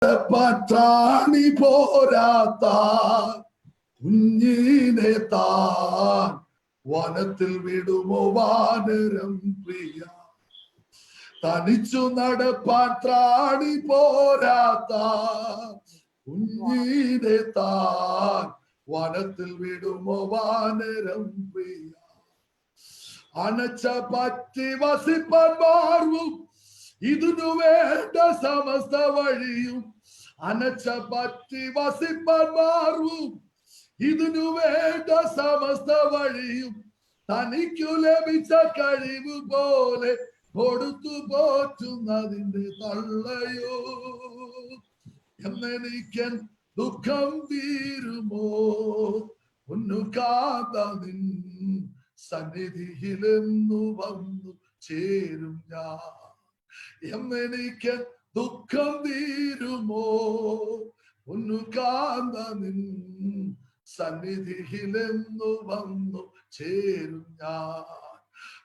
പറ്റാണി പോരാത്ത കുഞ്ഞിനെ താൻ വനത്തിൽ വിടുമോ വാനരം പ്രിയ. തനിച്ചു നടപ്പാൻ ത്രാണി പോരാത്ത കുഞ്ഞിനെ താൻ വനത്തിൽ വിടുമോ വാനരം പ്രിയ. അണച്ച പറ്റി വസിപ്പാൻ മാർവും ഇതിനു വേണ്ട സമസ്ത വഴിയും. അനച്ച പറ്റി വസിപ്പാൻ മാർവും ഇതിനു വേണ്ട സമസ്ത വഴിയും. തനിക്കു ലഭിച്ച കഴിവ് പോലെ കൊടുത്തു പോറ്റുന്നതിന്റെ തള്ളയോ. എന്നെനിക്കൻ ദുഃഖം തീരുമോ പൊന്നുകാന്ത നിൻ സന്നിധിയിലെന്നു വന്നു ചേരും ഞാൻ. എന്നെനിക്ക് ദുഃഖം തീരുമോ പൊന്നുകാന്ത നിൻ സന്നിധിയിലെന്നു വന്നു ചേരും ഞാൻ.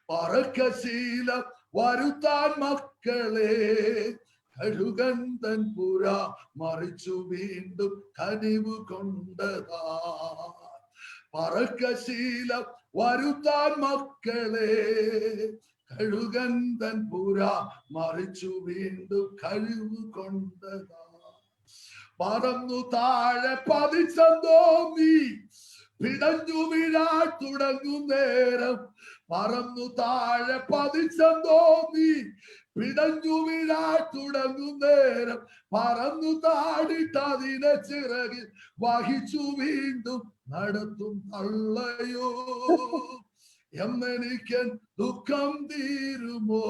പറക്കശീലം വരുത്താൻ മക്കളെ കഴുകന്തൻ പുര മറിച്ചു വീണ്ടും കനിവ് കൊണ്ടതാ. പറക്കശീലം വരുത്താൻ മക്കളെ കഴുകന്തൻ പുര മറിച്ചു വീണ്ടും കഴിവ് കൊണ്ടതാ. പറന്നു താഴെ പതിച്ചെന്തോ നീ പിടഞ്ഞു വീഴാൻ തുടങ്ങും നേരം. പറന്നു താഴെ പതിച്ചെന്തോ നീ പിടഞ്ഞു വീഴാൻ തുടങ്ങും നേരം. പറന്നു താടിട്ടതിനെ ചിറകിൽ വഹിച്ചു വീണ്ടും നടത്തും തള്ളയോ. എന്നെനിക്ക് ദുഃഖം തീരുമോ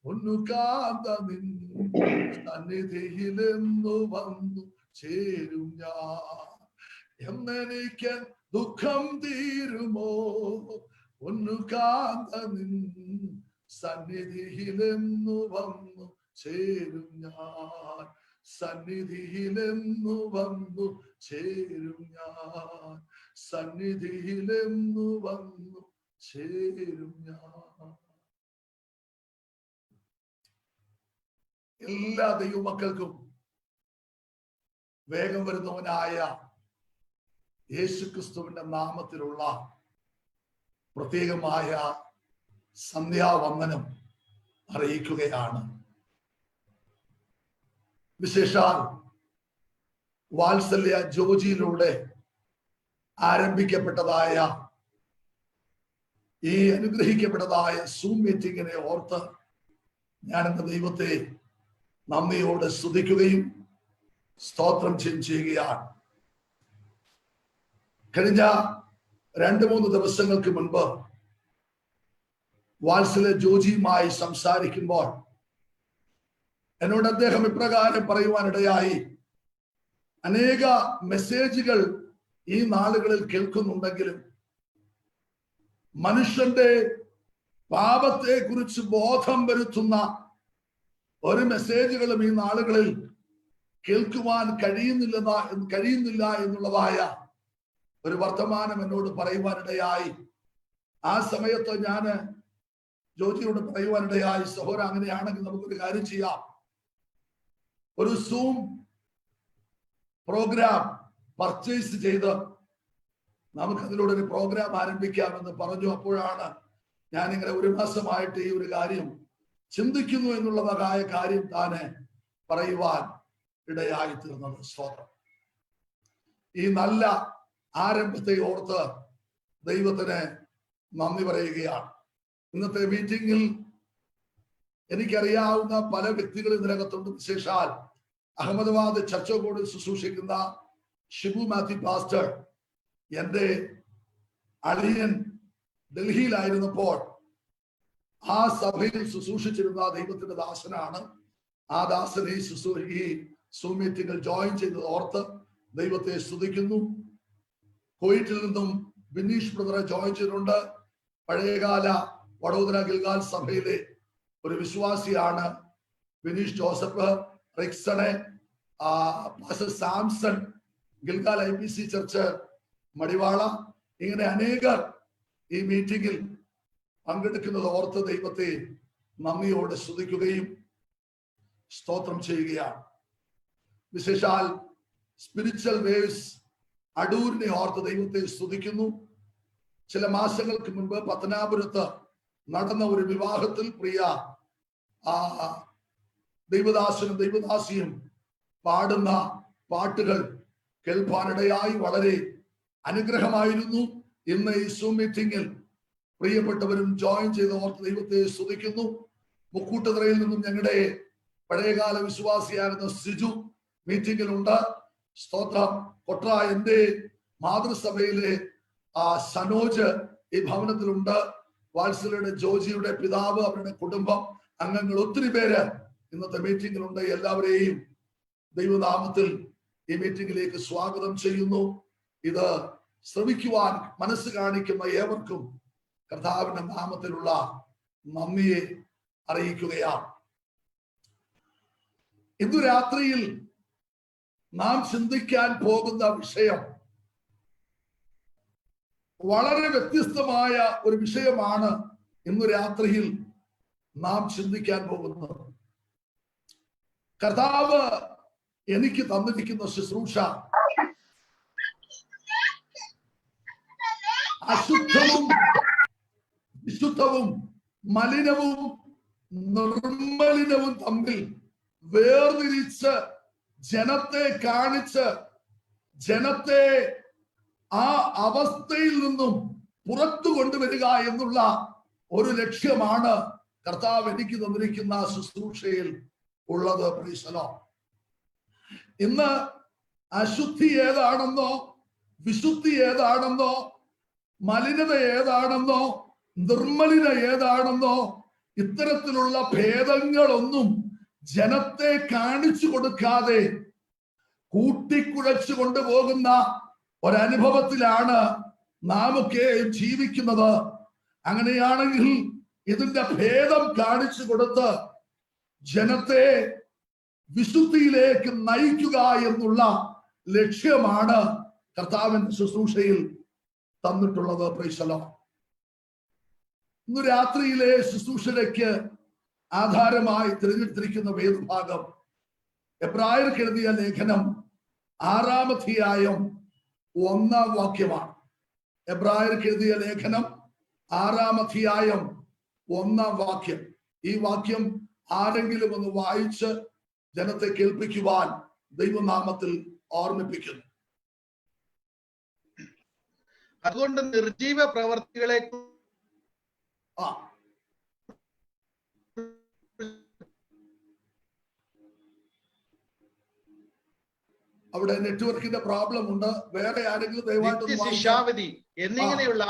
പൊന്നുകാന്ത നിൻ സന്നിധിയിലെന്നു വന്നു ചേരും ഞാൻ. എന്നെനിക്ക് ദുഃഖം തീരുമോ പൊന്നുകാന്ത നിൻ സന്നിധിയിലെന്നു വന്നു ചേരും ഞാൻ. സന്നിധിയിലെന്നു വന്നു ചേരും ഞാൻ. സന്നിധിയിലെന്നു വന്നു ചേരും ഞാൻ. എല്ലാ ദൈവമക്കൾക്കും വേഗം വരുന്നവനായ യേശുക്രിസ്തുവിന്റെ നാമത്തിലുള്ള പ്രത്യേകമായ സന്ധ്യാവന്ദനം അറിയിക്കുകയാണ്. വിശേഷാൽ വാത്സല്യ ജോജിയിലൂടെ ആരംഭിക്കപ്പെട്ടതായ ഈ അനുഗ്രഹിക്കപ്പെട്ടതായ സൂം മീറ്റിങ്ങിനെ ഓർത്ത് ഞാൻ എന്റെ ദൈവത്തെ നന്ദിയോടെ സ്തുതിക്കുകയും സ്തോത്രം ചെയ്യുകയാണ്. കഴിഞ്ഞ 2-3 ദിവസങ്ങൾക്ക് മുൻപ് വാത്സല്യ ജോജിയുമായി സംസാരിക്കുമ്പോൾ എന്നോട് അദ്ദേഹം ഇപ്രകാരം പറയുവാനിടയായി. അനേക മെസ്സേജുകൾ ഈ നാളുകളിൽ കേൾക്കുന്നുണ്ടെങ്കിലും മനുഷ്യന്റെ പാപത്തെ കുറിച്ച് ബോധം വരുത്തുന്ന ഒരു മെസ്സേജുകളും ഈ നാളുകളിൽ കേൾക്കുവാൻ കഴിയുന്നില്ല എന്നുള്ളതായ ഒരു വർത്തമാനം എന്നോട് പറയുവാനിടയായി. ആ സമയത്ത് ഞാൻ ജോജിയോട് പറയുവാനിടയായി, സഹോദര, അങ്ങനെയാണെങ്കിൽ നമുക്കൊരു കാര്യം ചെയ്യാം, ഒരു സൂം പ്രോഗ്രാം പർച്ചേസ് ചെയ്ത് നമുക്ക് അതിലൂടെ ഒരു പ്രോഗ്രാം ആരംഭിക്കാമെന്ന് പറഞ്ഞു. അപ്പോഴാണ് ഞാനിങ്ങനെ 1 മാസമായിട്ട് ഈ ഒരു കാര്യം ചിന്തിക്കുന്നു എന്നുള്ളതായ കാര്യം താനെ പറയുവാൻ ഇടയായി തീർന്നത്. സ്തോത്രം. ഈ നല്ല ആരംഭത്തെ ഓർത്ത് ദൈവത്തിന് നന്ദി പറയുകയാണ്. ഇന്നത്തെ മീറ്റിംഗിൽ എനിക്കറിയാവുന്ന പല വ്യക്തികൾ ഇതിനകത്തുണ്ട്. വിശേഷാൽ അഹമ്മദാബാദ് ചർച്ചോകോടിൽ ശുശ്രൂഷിക്കുന്ന ഷിബു മാത്യു പാസ്റ്റർ, എൻ്റെ അളിയൻ ഡൽഹിയിലായിരുന്നപ്പോൾ ആ സഭയിൽ ശുശ്രൂഷിച്ചിരുന്ന ദൈവത്തിന്റെ ദാസനാണ്. ആ ദാസനെ ഈ സൂം മീറ്റിംഗിൽ ജോയിൻ ചെയ്തത് ഓർത്ത് ദൈവത്തെ സ്തുതിക്കുന്നു. കുവൈറ്റിൽ നിന്നും ബിനീഷ് ബ്രദറെ ജോയിൻ ചെയ്തിട്ടുണ്ട്. പഴയകാല വഡോദര ഗിൽഗാൽ സഭയിലെ ഒരു വിശ്വാസിയാണ് ബിനീഷ് ജോസഫ്. റിക്സണെ, pastor Samson, Gilgal IPC church Madiwala, ഇങ്ങനെ അനേകർ ഈ മീറ്റിംഗിൽ പങ്കെടുക്കുന്നത് ഓർത്ത് ദൈവത്തെ നന്ദിയോടെ സ്തുതിക്കുകയും സ്തോത്രം ചെയ്യുകയാണ്. വിശേഷാൽ സ്പിരിച്വൽ വേവ്സ് അടൂരിനെ ഓർത്ത് ദൈവത്തെ സ്തുതിക്കുന്നു. ചില മാസങ്ങൾക്ക് മുൻപ് പത്തനാപുരത്ത് നടന്ന ഒരു വിവാഹത്തിൽ പ്രിയ ദൈവദാസനും ദൈവദാസിയും പാടുന്ന പാട്ടുകൾ കേൾപ്പാനിടയായി വളരെ അനുഗ്രഹമായിരുന്നു. ഇന്ന് ഈ സൂം മീറ്റിംഗിൽ പ്രിയപ്പെട്ടവരും ജോയിൻ ചെയ്ത് ഓർത്ത് ദൈവത്തെ സ്തുതിക്കുന്നു. മുക്കൂട്ടുതറയിൽ നിന്നും ഞങ്ങളുടെ പഴയകാല വിശ്വാസിയായിരുന്ന സിജു മീറ്റിംഗിലുണ്ട്. സ്തോത്രം. കൊട്ര എന്റെ മാതൃസഭയിലെ സനോജ് ഈ ഭവനത്തിലുണ്ട്. വാത്സല്യയുടെ ജോജിയുടെ പിതാവ്, അവരുടെ കുടുംബം അംഗങ്ങൾ ഒത്തിരി പേര് ഇന്നത്തെ മീറ്റിംഗിലുണ്ട്. എല്ലാവരെയും ദൈവനാമത്തിൽ ഈ മീറ്റിംഗിലേക്ക് സ്വാഗതം ചെയ്യുന്നു. ഇത് ശ്രമിക്കുവാൻ മനസ്സ് കാണിക്കുന്ന ഏവർക്കും കർത്താവിന്റെ നാമത്തിലുള്ള നന്ദിയെ അറിയിക്കുകയാണ്. ഇന്നു രാത്രിയിൽ നാം ചിന്തിക്കാൻ പോകുന്ന വിഷയം വളരെ വ്യത്യസ്തമായ ഒരു വിഷയമാണ്. ഇന്നു രാത്രിയിൽ നാം ചിന്തിക്കാൻ പോകുന്നത് കർത്താവ് എനിക്ക് തന്നിരിക്കുന്ന ശുശ്രൂഷ അശുദ്ധവും വിശുദ്ധവും മലിനവും നിർമ്മലിനവും തമ്മിൽ വേർതിരിച്ച് ജനത്തെ കാണിച്ച് ജനത്തെ ആ അവസ്ഥയിൽ നിന്നും പുറത്തു കൊണ്ടുവരിക എന്നുള്ള ഒരു ലക്ഷ്യമാണ് കർത്താവ് എനിക്ക് തന്നിരിക്കുന്ന ശുശ്രൂഷയിൽ ഉള്ളത്. പ്രീശലോ, ഇന്ന് അശുദ്ധി ഏതാണെന്നോ വിശുദ്ധി ഏതാണെന്നോ മലിനത ഏതാണെന്നോ നിർമ്മലിന ഏതാണെന്നോ ഇത്തരത്തിലുള്ള ഭേദങ്ങളൊന്നും ജനത്തെ കാണിച്ചു കൊടുക്കാതെ കൂട്ടിക്കുഴച്ചു കൊണ്ടുപോകുന്ന ഒരനുഭവത്തിലാണ് നാമൊക്കെ ജീവിക്കുന്നത്. അങ്ങനെയാണെങ്കിൽ ഇതിന്റെ ഭേദം കാണിച്ചു കൊടുത്ത് ജനത്തെ വിശുദ്ധിയിലേക്ക് നയിക്കുക എന്നുള്ള ലക്ഷ്യമാണ് കർത്താവിന്റെ ശുശ്രൂഷയിൽ തന്നിട്ടുള്ളത്. പ്രൈസലോ, ഇന്ന് രാത്രിയിലെ ശുശ്രൂഷയ്ക്ക് ആധാരമായി തിരഞ്ഞെടുത്തിരിക്കുന്ന വേദഭാഗം എബ്രായർക്ക് എഴുതിയ ലേഖനം 6-ാം അധ്യായം 1-ാം വാക്യമാണ്. എബ്രായർക്ക് എഴുതിയ ലേഖനം 6-ാം അധ്യായം 1-ാം വാക്യം. ഈ വാക്യം ആരെങ്കിലും ഒന്ന് വായിച്ച് ജനത്തെ കേൾപ്പിക്കുവാൻ ദൈവനാമത്തിൽ ഓർമ്മിപ്പിക്കുന്നു. അതുകൊണ്ട് നിർജീവ പ്രവർത്തികളെ അവിടെ നെറ്റ്വർക്കിന്റെ പ്രോബ്ലം ഉണ്ട്. വേറെ ആരെങ്കിലും ദയവായിട്ട് ശിക്ഷാവിധി എന്നിങ്ങനെയുള്ള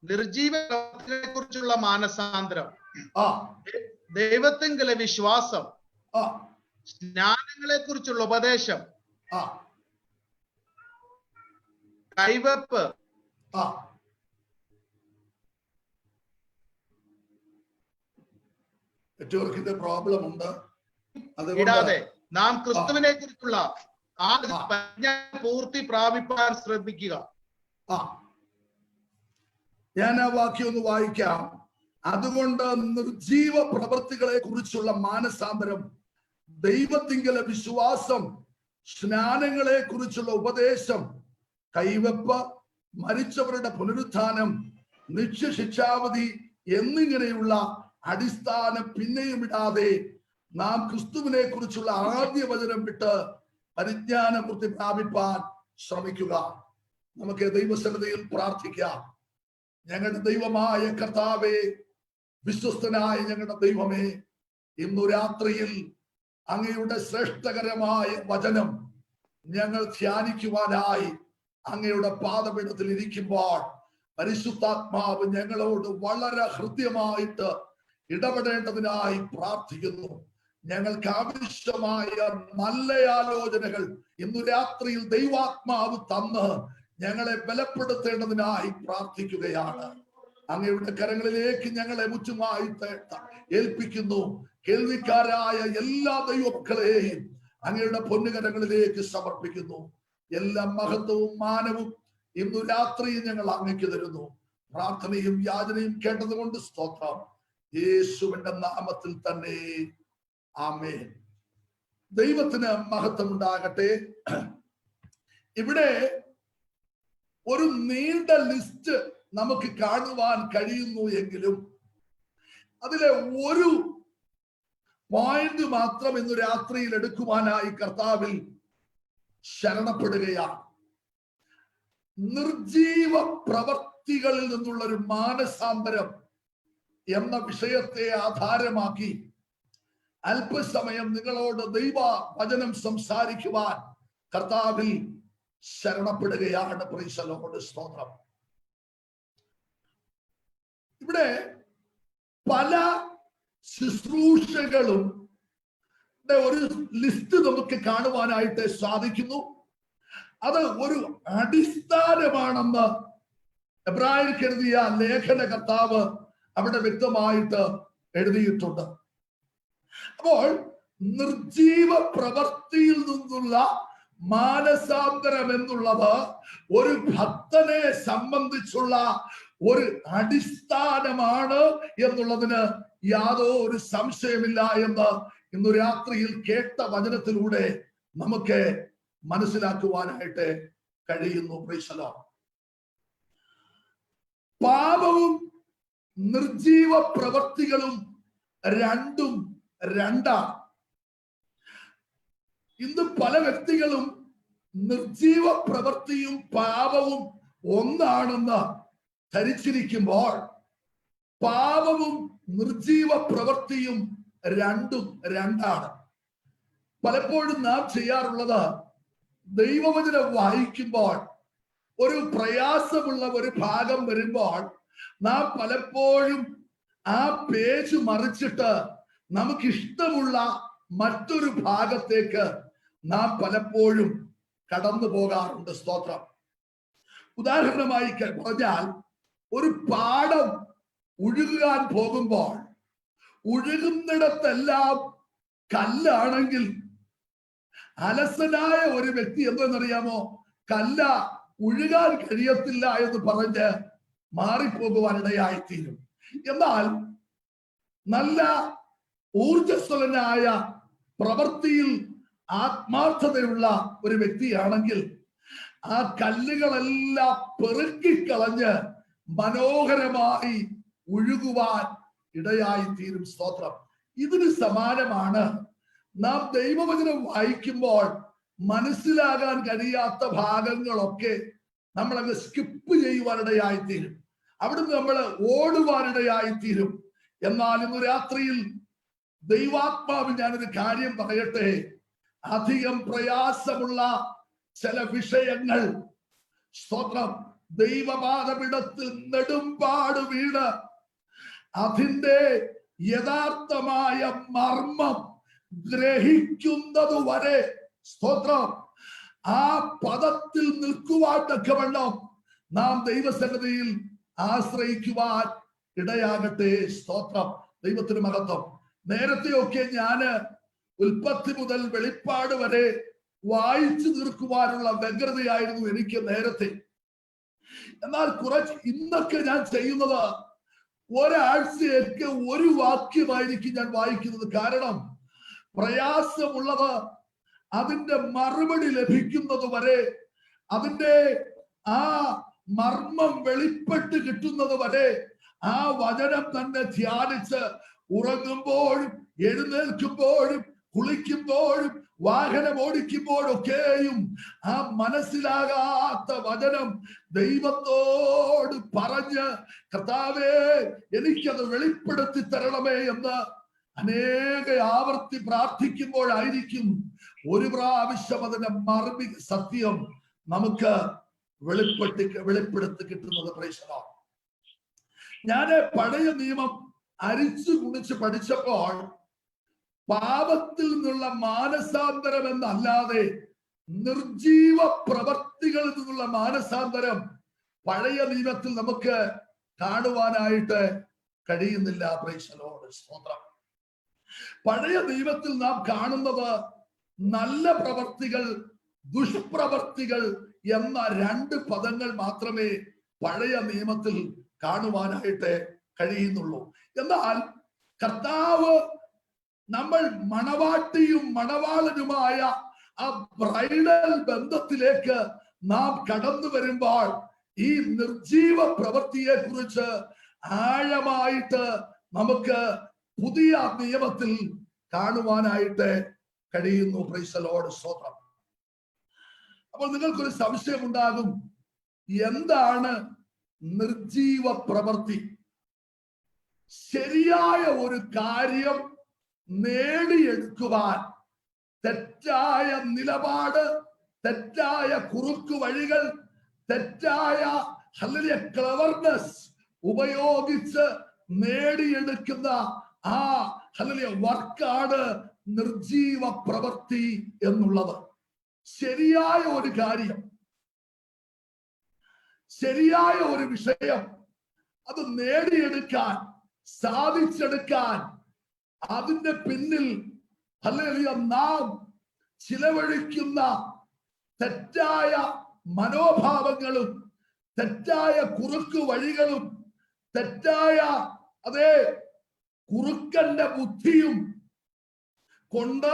നിർജീവ പ്രവർത്തികളെ കുറിച്ചുള്ള മാനസാന്തരം, ദൈവത്തിങ്കലെ വിശ്വാസം, സ്നാനങ്ങളെ കുറിച്ചുള്ള ഉപദേശം, കൈവെപ്പ്, നെറ്റ്വർക്കിന്റെ പ്രോബ്ലം ഉണ്ട്. ഇടാതെ നാം ക്രിസ്തുവിനെ കുറിച്ചുള്ള പൂർത്തി പ്രാപിപ്പാൻ ശ്രദ്ധിക്കുക. ഞാൻ ആ വാക്യം ഒന്ന് വായിക്കാം. അതുകൊണ്ട് നിർജീവ പ്രവൃത്തികളെ കുറിച്ചുള്ള മാനസാന്തരം, ദൈവത്തിങ്കലെ വിശ്വാസം, സ്നാനങ്ങളെ കുറിച്ചുള്ള ഉപദേശം, കൈവെപ്പ്, മരിച്ചവരുടെ പുനരുത്ഥാനം, നിത്യശിക്ഷാവധി എന്നിങ്ങനെയുള്ള അടിസ്ഥാനം പിന്നെയും ഇടാതെ നാം ക്രിസ്തുവിനെ കുറിച്ചുള്ള ആദ്യ വചനം വിട്ട് പരിജ്ഞാനപൂർത്തി പ്രാപിപ്പാൻ ശ്രമിക്കുക. നമുക്ക് ദൈവസന്നിധിയിൽ പ്രാർത്ഥിക്കാം. ഞങ്ങളുടെ ദൈവമായ കർത്താവേ, വിശ്വസ്തനായ ഞങ്ങളുടെ ദൈവമേ, ഇന്നു രാത്രിയിൽ അങ്ങയുടെ ശ്രേഷ്ഠകരമായ വചനം ഞങ്ങൾ ധ്യാനിക്കുവാനായി അങ്ങയുടെ പാദപീഠത്തിൽ ഇരിക്കുമ്പോൾ പരിശുദ്ധാത്മാവ് ഞങ്ങളോട് വളരെ ഹൃദ്യമായിട്ട് ഇടപെടേണ്ടതിനായി പ്രാർത്ഥിക്കുന്നു. ഞങ്ങൾക്ക് ആവശ്യമായ നല്ല ആലോചനകൾ ഇന്നു രാത്രിയിൽ ദൈവാത്മാവ് തന്ന് ഞങ്ങളെ ബലപ്പെടുത്തേണ്ടതിനായി പ്രാർത്ഥിക്കുകയാണ്. അങ്ങയുടെ കരങ്ങളിലേക്ക് ഞങ്ങളെ മുറ്റുമായി ഏൽപ്പിക്കുന്നു. കേൾവിക്കാരായ എല്ലാ ദൈവമക്കളെയും അങ്ങയുടെ പൊന്നുകരങ്ങളിലേക്ക് സമർപ്പിക്കുന്നു. എല്ലാ മഹത്വവും മാനവും ഇന്നു രാത്രി ഞങ്ങൾ അങ്ങയ്ക്ക് തരുന്നു. പ്രാർത്ഥനയും യാചനയും കേട്ടത് കൊണ്ട് സ്തോത്രം. യേശുവിന്റെ നാമത്തിൽ തന്നെ ആമേൻ. ദൈവത്തിന് മഹത്വം ഉണ്ടാകട്ടെ. ഇവിടെ ഒരു നീണ്ട ലിസ്റ്റ് നമുക്ക് കാണുവാൻ കഴിയുന്നു എങ്കിലും അതിലെ ഒരു പോയിന്റ് മാത്രം ഇന്ന് രാത്രിയിൽ എടുക്കുവാനായി കർത്താവിൽ ശരണപ്പെടുകയാണ്. നിർജീവ പ്രവർത്തികളിൽ നിന്നുള്ള ഒരു മാനസാന്തരം എന്ന വിഷയത്തെ ആധാരമാക്കി അല്പസമയം നിങ്ങളോട് ദൈവ വചനം സംസാരിക്കുവാൻ കർത്താവിൽ ശരണപ്പെടുകയാണ്. Praise the Lord. സ്തോത്രം. ഇവിടെ പല ശുശ്രൂഷകളും ഒരു ലിസ്റ്റ് നമുക്ക് കാണുവാനായിട്ട് സാധിക്കുന്നു. അത് ഒരു അടിസ്ഥാനമാണെന്ന് എബ്രായർക്ക് എഴുതിയ ലേഖന കർത്താവ് അവിടെ വ്യക്തമായിട്ട് എഴുതിയിട്ടുണ്ട്. അപ്പോൾ നിർജീവ പ്രവൃത്തിയിൽ നിന്നുള്ള മാനസാന്തരം എന്നുള്ളത് ഒരു ഭക്തനെ സംബന്ധിച്ചുള്ള ഒരു അടിസ്ഥാനമാണ് എന്നുള്ളതിന് യാതൊരു സംശയമില്ല എന്ന് ഇന്ന് രാത്രിയിൽ കേട്ട വചനത്തിലൂടെ നമുക്ക് മനസ്സിലാക്കുവാനായിട്ട് കഴിയുന്നു. Praise the Lord. പാപവും നിർജീവ പ്രവൃത്തികളും രണ്ടും രണ്ടാണ്. ഇന്ന് പല വ്യക്തികളും നിർജീവ പ്രവൃത്തിയും പാപവും ഒന്നാണെന്ന് ധരിച്ചിരിക്കുമ്പോൾ പാപവും നിർജീവ പ്രവൃത്തിയും രണ്ടും രണ്ടാണ്. പലപ്പോഴും നാം ചെയ്യാറുള്ളത്, ദൈവവചനം വായിക്കുമ്പോൾ ഒരു പ്രയാസമുള്ള ഒരു ഭാഗം വരുമ്പോൾ നാം പലപ്പോഴും ആ പേജ് മറിച്ചിട്ട് നമുക്കിഷ്ടമുള്ള മറ്റൊരു ഭാഗത്തേക്ക് നാം പലപ്പോഴും കടന്നു പോകാറുണ്ട്. സ്തോത്രം. ഉദാഹരണമായി പറഞ്ഞാൽ, ഒരു പാടം ഒഴുകാൻ പോകുമ്പോൾ ഒഴുകുന്നിടത്തെല്ലാം കല്ലാണെങ്കിൽ അലസനായ ഒരു വ്യക്തി എന്തെന്നറിയാമോ? കല്ല ഒഴുകാൻ കഴിയത്തില്ല എന്ന് പറഞ്ഞ് മാറിപ്പോകുവാനിടയായിത്തീരും. എന്നാൽ നല്ല ഊർജസ്വലനായ പ്രവൃത്തിയിൽ ആത്മാർത്ഥതയുള്ള ഒരു വ്യക്തിയാണെങ്കിൽ ആ കല്ലുകളെല്ലാം പെറുക്കിക്കളഞ്ഞ് മനോഹരമായി ഒഴുകുവാൻ ഇടയായിത്തീരും. സ്തോത്രം. ഇതിന് സമാനമാണ് നാം ദൈവവചനം വായിക്കുമ്പോൾ മനസ്സിലാകാൻ കഴിയാത്ത ഭാഗങ്ങളൊക്കെ നമ്മളങ്ങ് സ്കിപ്പ് ചെയ്യുവാനിടയായിത്തീരും. അവിടുന്ന് നമ്മൾ ഓടുവാനിടയായിത്തീരും. എന്നാൽ ഇന്ന് രാത്രിയിൽ ദൈവാത്മാവിൽ ഞാനൊരു കാര്യം പറയട്ടെ. അധികം പ്രയാസമുള്ള ചില വിഷയങ്ങൾ, സ്തോത്രം, ദൈവപാദപീഠത്തിൽ നെടുമ്പാട് വീണ് അതിന്റെ യഥാർത്ഥമായ മർമ്മം ഗ്രഹിക്കുന്നത് വരെ, സ്തോത്രം, ആ പദത്തിൽ നിൽക്കുവാൻ തക്കവണ്ണം നാം ദൈവസന്നിധിയിൽ ആശ്രയിക്കുവാൻ ഇടയാകട്ടെ. സ്തോത്രം. ദൈവത്തിന് മഹത്വം. നേരത്തെയൊക്കെ ഞാന് ഉൽപ്പത്തി മുതൽ വെളിപ്പാട് വരെ വായിച്ചു തീർക്കുവാനുള്ള വ്യഗ്രതയായിരുന്നു എനിക്ക് നേരത്തെ. എന്നാൽ ഇന്നൊക്കെ ഞാൻ ചെയ്യുന്നത് ഒരാഴ്ചയൊക്കെ ഒരു വാക്യമായിരിക്കും ഞാൻ വായിക്കുന്നത്. കാരണം പ്രയാസമുള്ളത് അതിന്റെ മറുപടി ലഭിക്കുന്നത് വരെ, അതിന്റെ ആ മർമ്മം വെളിപ്പെട്ട് കിട്ടുന്നത് വരെ ആ വചനം തന്നെ ധ്യാനിച്ച് ഉറങ്ങുമ്പോഴും എഴുന്നേൽക്കുമ്പോഴും കുളിക്കുമ്പോഴും വാഹനം ഓടിക്കുമ്പോഴൊക്കെയും ആ മനസ്സിലാകാത്ത വചനം ദൈവത്തോട് പറഞ്ഞ്, കർത്താവേ എനിക്കത് വെളിപ്പെടുത്തി തരണമേ എന്ന് അനേക ആവർത്തി പ്രാർത്ഥിക്കുമ്പോഴായിരിക്കും ഒരു പ്രാവശ്യം അതിന്റെ മർമ്മിക സത്യം നമുക്ക് വെളിപ്പെടുത്തി കിട്ടുന്നത്. Praise the Lord. ഞാന് പഴയ നിയമം അരിച്ചു കുണിച്ച് പഠിച്ചപ്പോൾ പാപത്തിൽ നിന്നുള്ള മാനസാന്തരം എന്നല്ലാതെ നിർജീവ പ്രവർത്തികളിൽ നിന്നുള്ള മാനസാന്തരം പഴയ നിയമത്തിൽ നമുക്ക് കാണുവാനായിട്ട് കഴിയുന്നില്ല. Praise the Lord. സ്തോത്രം. പഴയ നിയമത്തിൽ നാം കാണുന്നത് നല്ല പ്രവർത്തികൾ, ദുഷ്പ്രവർത്തികൾ എന്ന രണ്ട് പദങ്ങൾ മാത്രമേ പഴയ നിയമത്തിൽ കാണുവാനായിട്ട് കഴിയുന്നുള്ളൂ. എന്നാൽ കർത്താവ് നമ്മൾ മണവാട്ടിയും മണവാളനുമായ ആ ബ്രൈഡൽ ബന്ധത്തിലേക്ക് നാം കടന്നു വരുമ്പോൾ ഈ നിർജീവ പ്രവൃത്തിയെ കുറിച്ച് ആഴമായിട്ട് നമുക്ക് പുതിയ നിയമത്തിൽ കാണുവാനായിട്ട് കഴിയുന്നു. Praise the Lord. സ്തോത്രം. അപ്പോൾ നിങ്ങൾക്കൊരു സംശയം ഉണ്ടാകും, എന്താണ് നിർജീവ പ്രവൃത്തി? ശരിയായ ഒരു കാര്യം നേടിയെടുക്കുവാൻ തെറ്റായ നിലപാട്, തെറ്റായ കുറുക്കു വഴികൾ, തെറ്റായ ക്ലവർനെസ് ഉപയോഗിച്ച് നേടിയെടുക്കുന്ന ആ വർക്കാണ് നിർജീവ പ്രവൃത്തി എന്നുള്ളത്. ശരിയായ ഒരു കാര്യം, ശരിയായ ഒരു വിഷയം അത് നേടിയെടുക്കാൻ, സാധിച്ചെടുക്കാൻ അതിന്റെ പിന്നിൽ നാം ചിലവഴിക്കുന്ന തെറ്റായ മനോഭാവങ്ങളും തെറ്റായ കുറുക്കു വഴികളും തെറ്റായ കുറുക്കന്റെ ബുദ്ധിയും കൊണ്ട്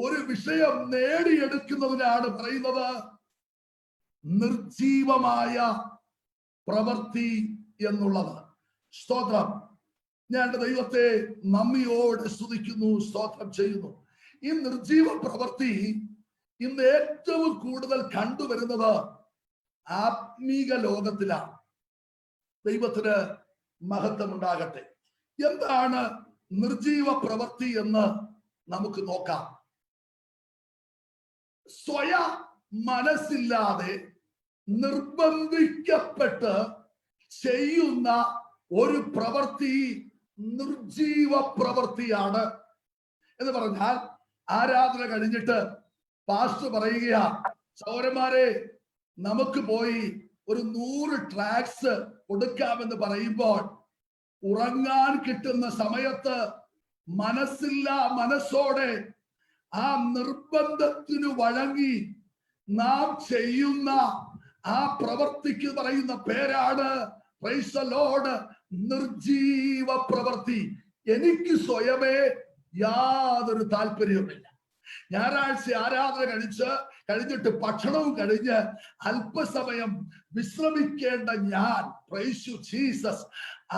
ഒരു വിഷയം നേടിയെടുക്കുന്നതിനാണ് പറയുന്നത് നിർജീവമായ പ്രവൃത്തി എന്നുള്ളത്. സ്തോത്രം. ഞാൻ ദൈവത്തെ നന്ദിയോടെ സ്തുതിക്കുന്നു, സ്തോത്രം ചെയ്യുന്നു. ഈ നിർജീവ പ്രവൃത്തി ഇന്ന് ഏറ്റവും കൂടുതൽ കണ്ടുവരുന്നത് ആത്മീക ലോകത്തിലാണ്. ദൈവത്തിന് മഹത്വം ഉണ്ടാകട്ടെ. എന്താണ് നിർജീവ പ്രവൃത്തി എന്ന് നമുക്ക് നോക്കാം. സ്വയം മനസ്സില്ലാതെ നിർബന്ധിക്കപ്പെട്ട് ചെയ്യുന്ന ഒരു പ്രവൃത്തി നിർജീവ പ്രവൃത്തിയാണ്. എന്ന് പറഞ്ഞാൽ ആരാധന കഴിഞ്ഞിട്ട് പാസ്റ്റർ പറയുക, സഹോദരന്മാരെ നമുക്ക് പോയി ഒരു 100 ട്രാക്സ് കൊടുക്കാമെന്ന് പറയുമ്പോൾ ഉറങ്ങാൻ കിട്ടുന്ന സമയത്ത് മനസ്സോടെ ആ നിർബന്ധത്തിനു വഴങ്ങി നാം ചെയ്യുന്ന ആ പ്രവൃത്തിക്ക് പറയുന്ന പേരാണ് പ്രൈസ് ദി ലോർഡ് നിർജീവ പ്രവൃത്തി. എനിക്ക് സ്വയമേ യാതൊരു താല്പര്യവുമില്ല. ഞായറാഴ്ച ആരാധന കഴിഞ്ഞിട്ട് ഭക്ഷണവും കഴിഞ്ഞ് അല്പസമയം വിശ്രമിക്കേണ്ട ഞാൻ, പ്രൈസ് യു ജീസസ്,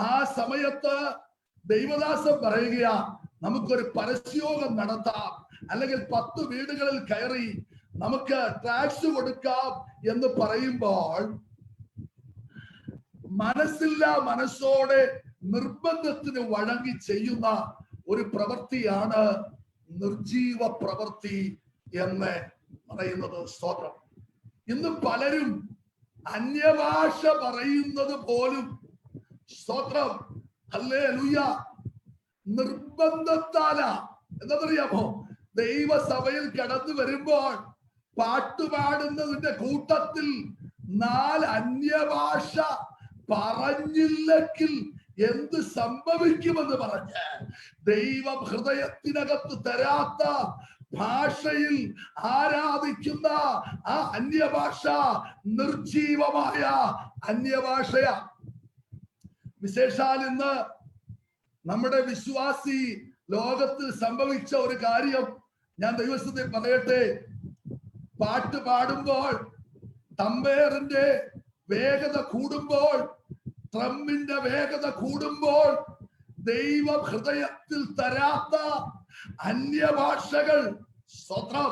ആ സമയത്ത് ദൈവദാസൻ പറയുക നമുക്കൊരു പരസ്യയോഗം നടത്താം, അല്ലെങ്കിൽ 10 വീടുകളിൽ കയറി നമുക്ക് ടാക്സ് കൊടുക്കാം എന്ന് പറയുമ്പോൾ മനസ്സോടെ നിർബന്ധത്തിന് വഴങ്ങി ചെയ്യുന്ന ഒരു പ്രവൃത്തിയാണ് നിർജീവ പ്രവൃത്തി എന്ന് പറയുന്നത്. സ്തോത്രം. ഇന്ന് പലരും അന്യഭാഷ പറയുന്നത് പോലും, സ്തോത്രം, ഹല്ലേലൂയ, നിർബന്ധത്താലാ. എന്നറിയാമോ? ദൈവസഭയിൽ കടന്നു വരുമ്പോൾ പാട്ടുപാടുന്നതിന്റെ കൂട്ടത്തിൽ 4 അന്യഭാഷ പറഞ്ഞില്ലെങ്കിൽ എന്ത് സംഭവിക്കുമെന്ന് പറഞ്ഞ് ദൈവം ഹൃദയത്തിനകത്ത് തരാത്ത ഭാഷയിൽ ആരാധിക്കുന്ന ആ അന്യഭാഷ നിർജീവമായ അന്യഭാഷയാ. വിശേഷാൽ ഇന്ന് നമ്മുടെ വിശ്വാസി ലോകത്ത് സംഭവിച്ച ഒരു കാര്യം ഞാൻ ദൈവസ്ഥത്തിൽ പറയട്ടെ. പാട്ട് പാടുമ്പോൾ തമ്പേറിന്റെ വേഗത കൂടുമ്പോൾ, ട്രംപിന്റെ വേഗത കൂടുമ്പോൾ ദൈവം ഹൃദയത്തിൽ തരാത്ത അന്യഭാഷകൾ, സ്വതം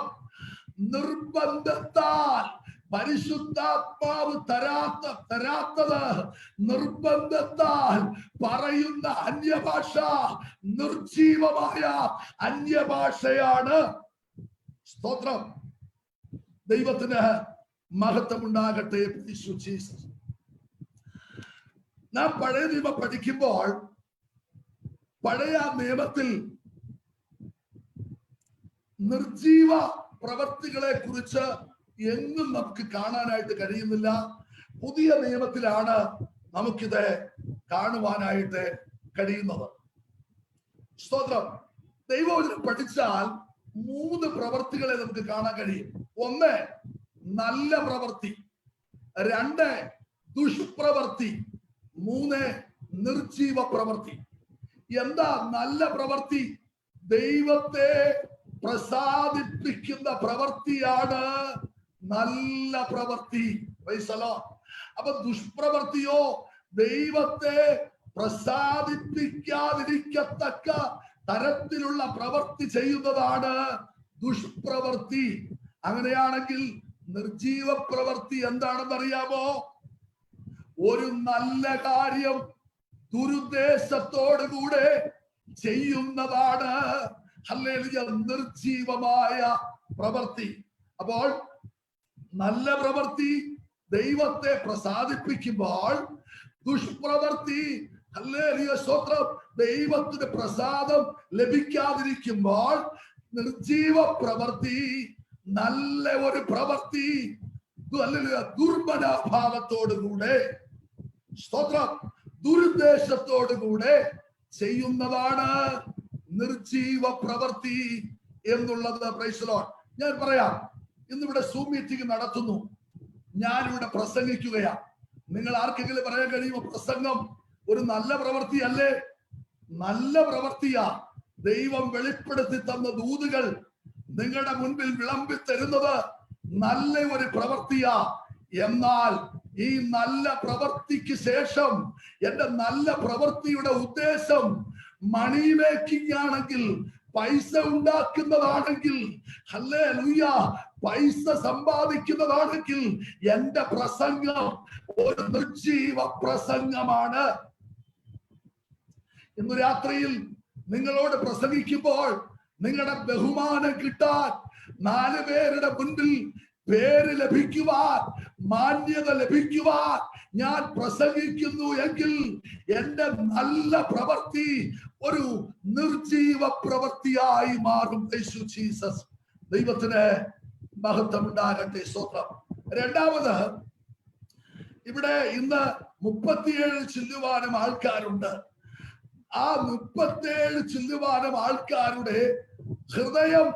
നിർബന്ധത്താൽ പരിശുദ്ധാത്മാവ് തരാത്തത് നിർബന്ധത്താൽ പറയുന്ന അന്യഭാഷ നിർജീവമായ അന്യഭാഷയാണ്. സ്തോത്രം. ദൈവത്തിന് മഹത്വം ഉണ്ടാകട്ടെ. നാം പഴയ നിയമം പഠിക്കുമ്പോൾ പഴയ നിയമത്തിൽ നിർജീവ പ്രവർത്തികളെ കുറിച്ച് എങ്ങും നമുക്ക് കാണാനായിട്ട് കഴിയുന്നില്ല. പുതിയ നിയമത്തിലാണ് നമുക്കിത് കാണുവാനായിട്ട് കഴിയുന്നത്. സ്തോത്രം. ദൈവവചനം പഠിച്ചാൽ 3 പ്രവർത്തികളെ നമുക്ക് കാണാൻ കഴിയും. 1 നല്ല പ്രവൃത്തി, 2 ദുഷ്പ്രവൃത്തി, 3 നിർജീവ പ്രവൃത്തി. എന്താ നല്ല പ്രവൃത്തി? ദൈവത്തെ പ്രസാദിപ്പിക്കുന്ന പ്രവൃത്തിയാണ് നല്ല പ്രവൃത്തി. അപ്പൊ ദുഷ്പ്രവൃത്തിയോ ദൈവത്തെ പ്രസാദിപ്പിക്കാതിരിക്കത്തക്ക തരത്തിലുള്ള പ്രവൃത്തി ചെയ്യുന്നതാണ് ദുഷ്പ്രവൃത്തി. അങ്ങനെയാണെങ്കിൽ നിർജീവ പ്രവൃത്തി എന്താണെന്നറിയാമോ? ഒരു നല്ല കാര്യം ദുരുദ്ദേശത്തോടുകൂടെ ചെയ്യുന്നതാണ് ഹല്ലേലൂയ നിർജീവമായ പ്രവൃത്തി. അപ്പോൾ നല്ല പ്രവൃത്തി ദൈവത്തെ പ്രസാദിപ്പിക്കുമ്പോൾ, ദുഷ്പ്രവൃത്തി ഹല്ലേലൂയ സ്തോത്രം ദൈവത്തിന് പ്രസാദം ലഭിക്കാതിരിക്കുമ്പോൾ, നിർജീവ പ്രവൃത്തി നല്ല ഒരു പ്രവൃത്തി ഹല്ലേലൂയ ദുർമനോഭാവത്തോടുകൂടെ സ്തോത്രം ദുരുദ്ദേശത്തോടുകൂടെ ചെയ്യുന്നതാണ് നിർജീവ പ്രവൃത്തി എന്നുള്ളത്. Praise the Lord. ഞാൻ പറയാം, ഇന്നിവിടെ സൂം മീറ്റിംഗ് നടത്തുന്നു, ഞാനിവിടെ പ്രസംഗിക്കുകയാണ്. നിങ്ങൾ ആർക്കെങ്കിലും പറയാൻ കഴിയുമോ പ്രസംഗം ഒരു നല്ല പ്രവൃത്തിയല്ലേ? നല്ല പ്രവൃത്തിയാ. ദൈവം വെളിപ്പെടുത്തി തന്ന ദൂതുകൾ നിങ്ങളുടെ മുൻപിൽ വിളമ്പി തരുന്നത് നല്ല ഒരു പ്രവൃത്തിയാ. എന്നാൽ ഈ നല്ല പ്രവൃത്തിക്ക് ശേഷം എന്റെ നല്ല പ്രവൃത്തിയുടെ ഉദ്ദേശം മണി മേക്കിംഗ് ആണെങ്കിൽ, പൈസ ഉണ്ടാക്കുന്നതാണെങ്കിൽ, ഹല്ലേലൂയ പൈസ സമ്പാദിക്കുന്നതാണെങ്കിൽ, എന്റെ പ്രസംഗം ഒരു നിർജീവ പ്രസംഗമാണ്. ഇന്ന് രാത്രിയിൽ നിങ്ങളോട് പ്രസംഗിക്കുമ്പോൾ നിങ്ങളുടെ ബഹുമാനം കിട്ടാൻ, 4 പേരുടെ മുൻപിൽ പേര് ലഭിക്കുവാൻ, മാന്യത ലഭിക്കുവാൻ ഞാൻ പ്രസംഗിക്കുന്നു എങ്കിൽ എന്റെ നല്ല പ്രവൃത്തി ഒരു നിർജീവ പ്രവൃത്തിയായി മാറും. യേശു ജീസസ്. ദൈവത്തിന് മഹത്വം ഉണ്ടാകട്ടെ. സ്തോത്രം. രണ്ടാമത്, ഇവിടെ ഇന്ന് 37 ചില്ലുവാനം ആൾക്കാരുണ്ട്. ആ 37 ചില്ലുവാനം ആൾക്കാരുടെ ഹൃദയം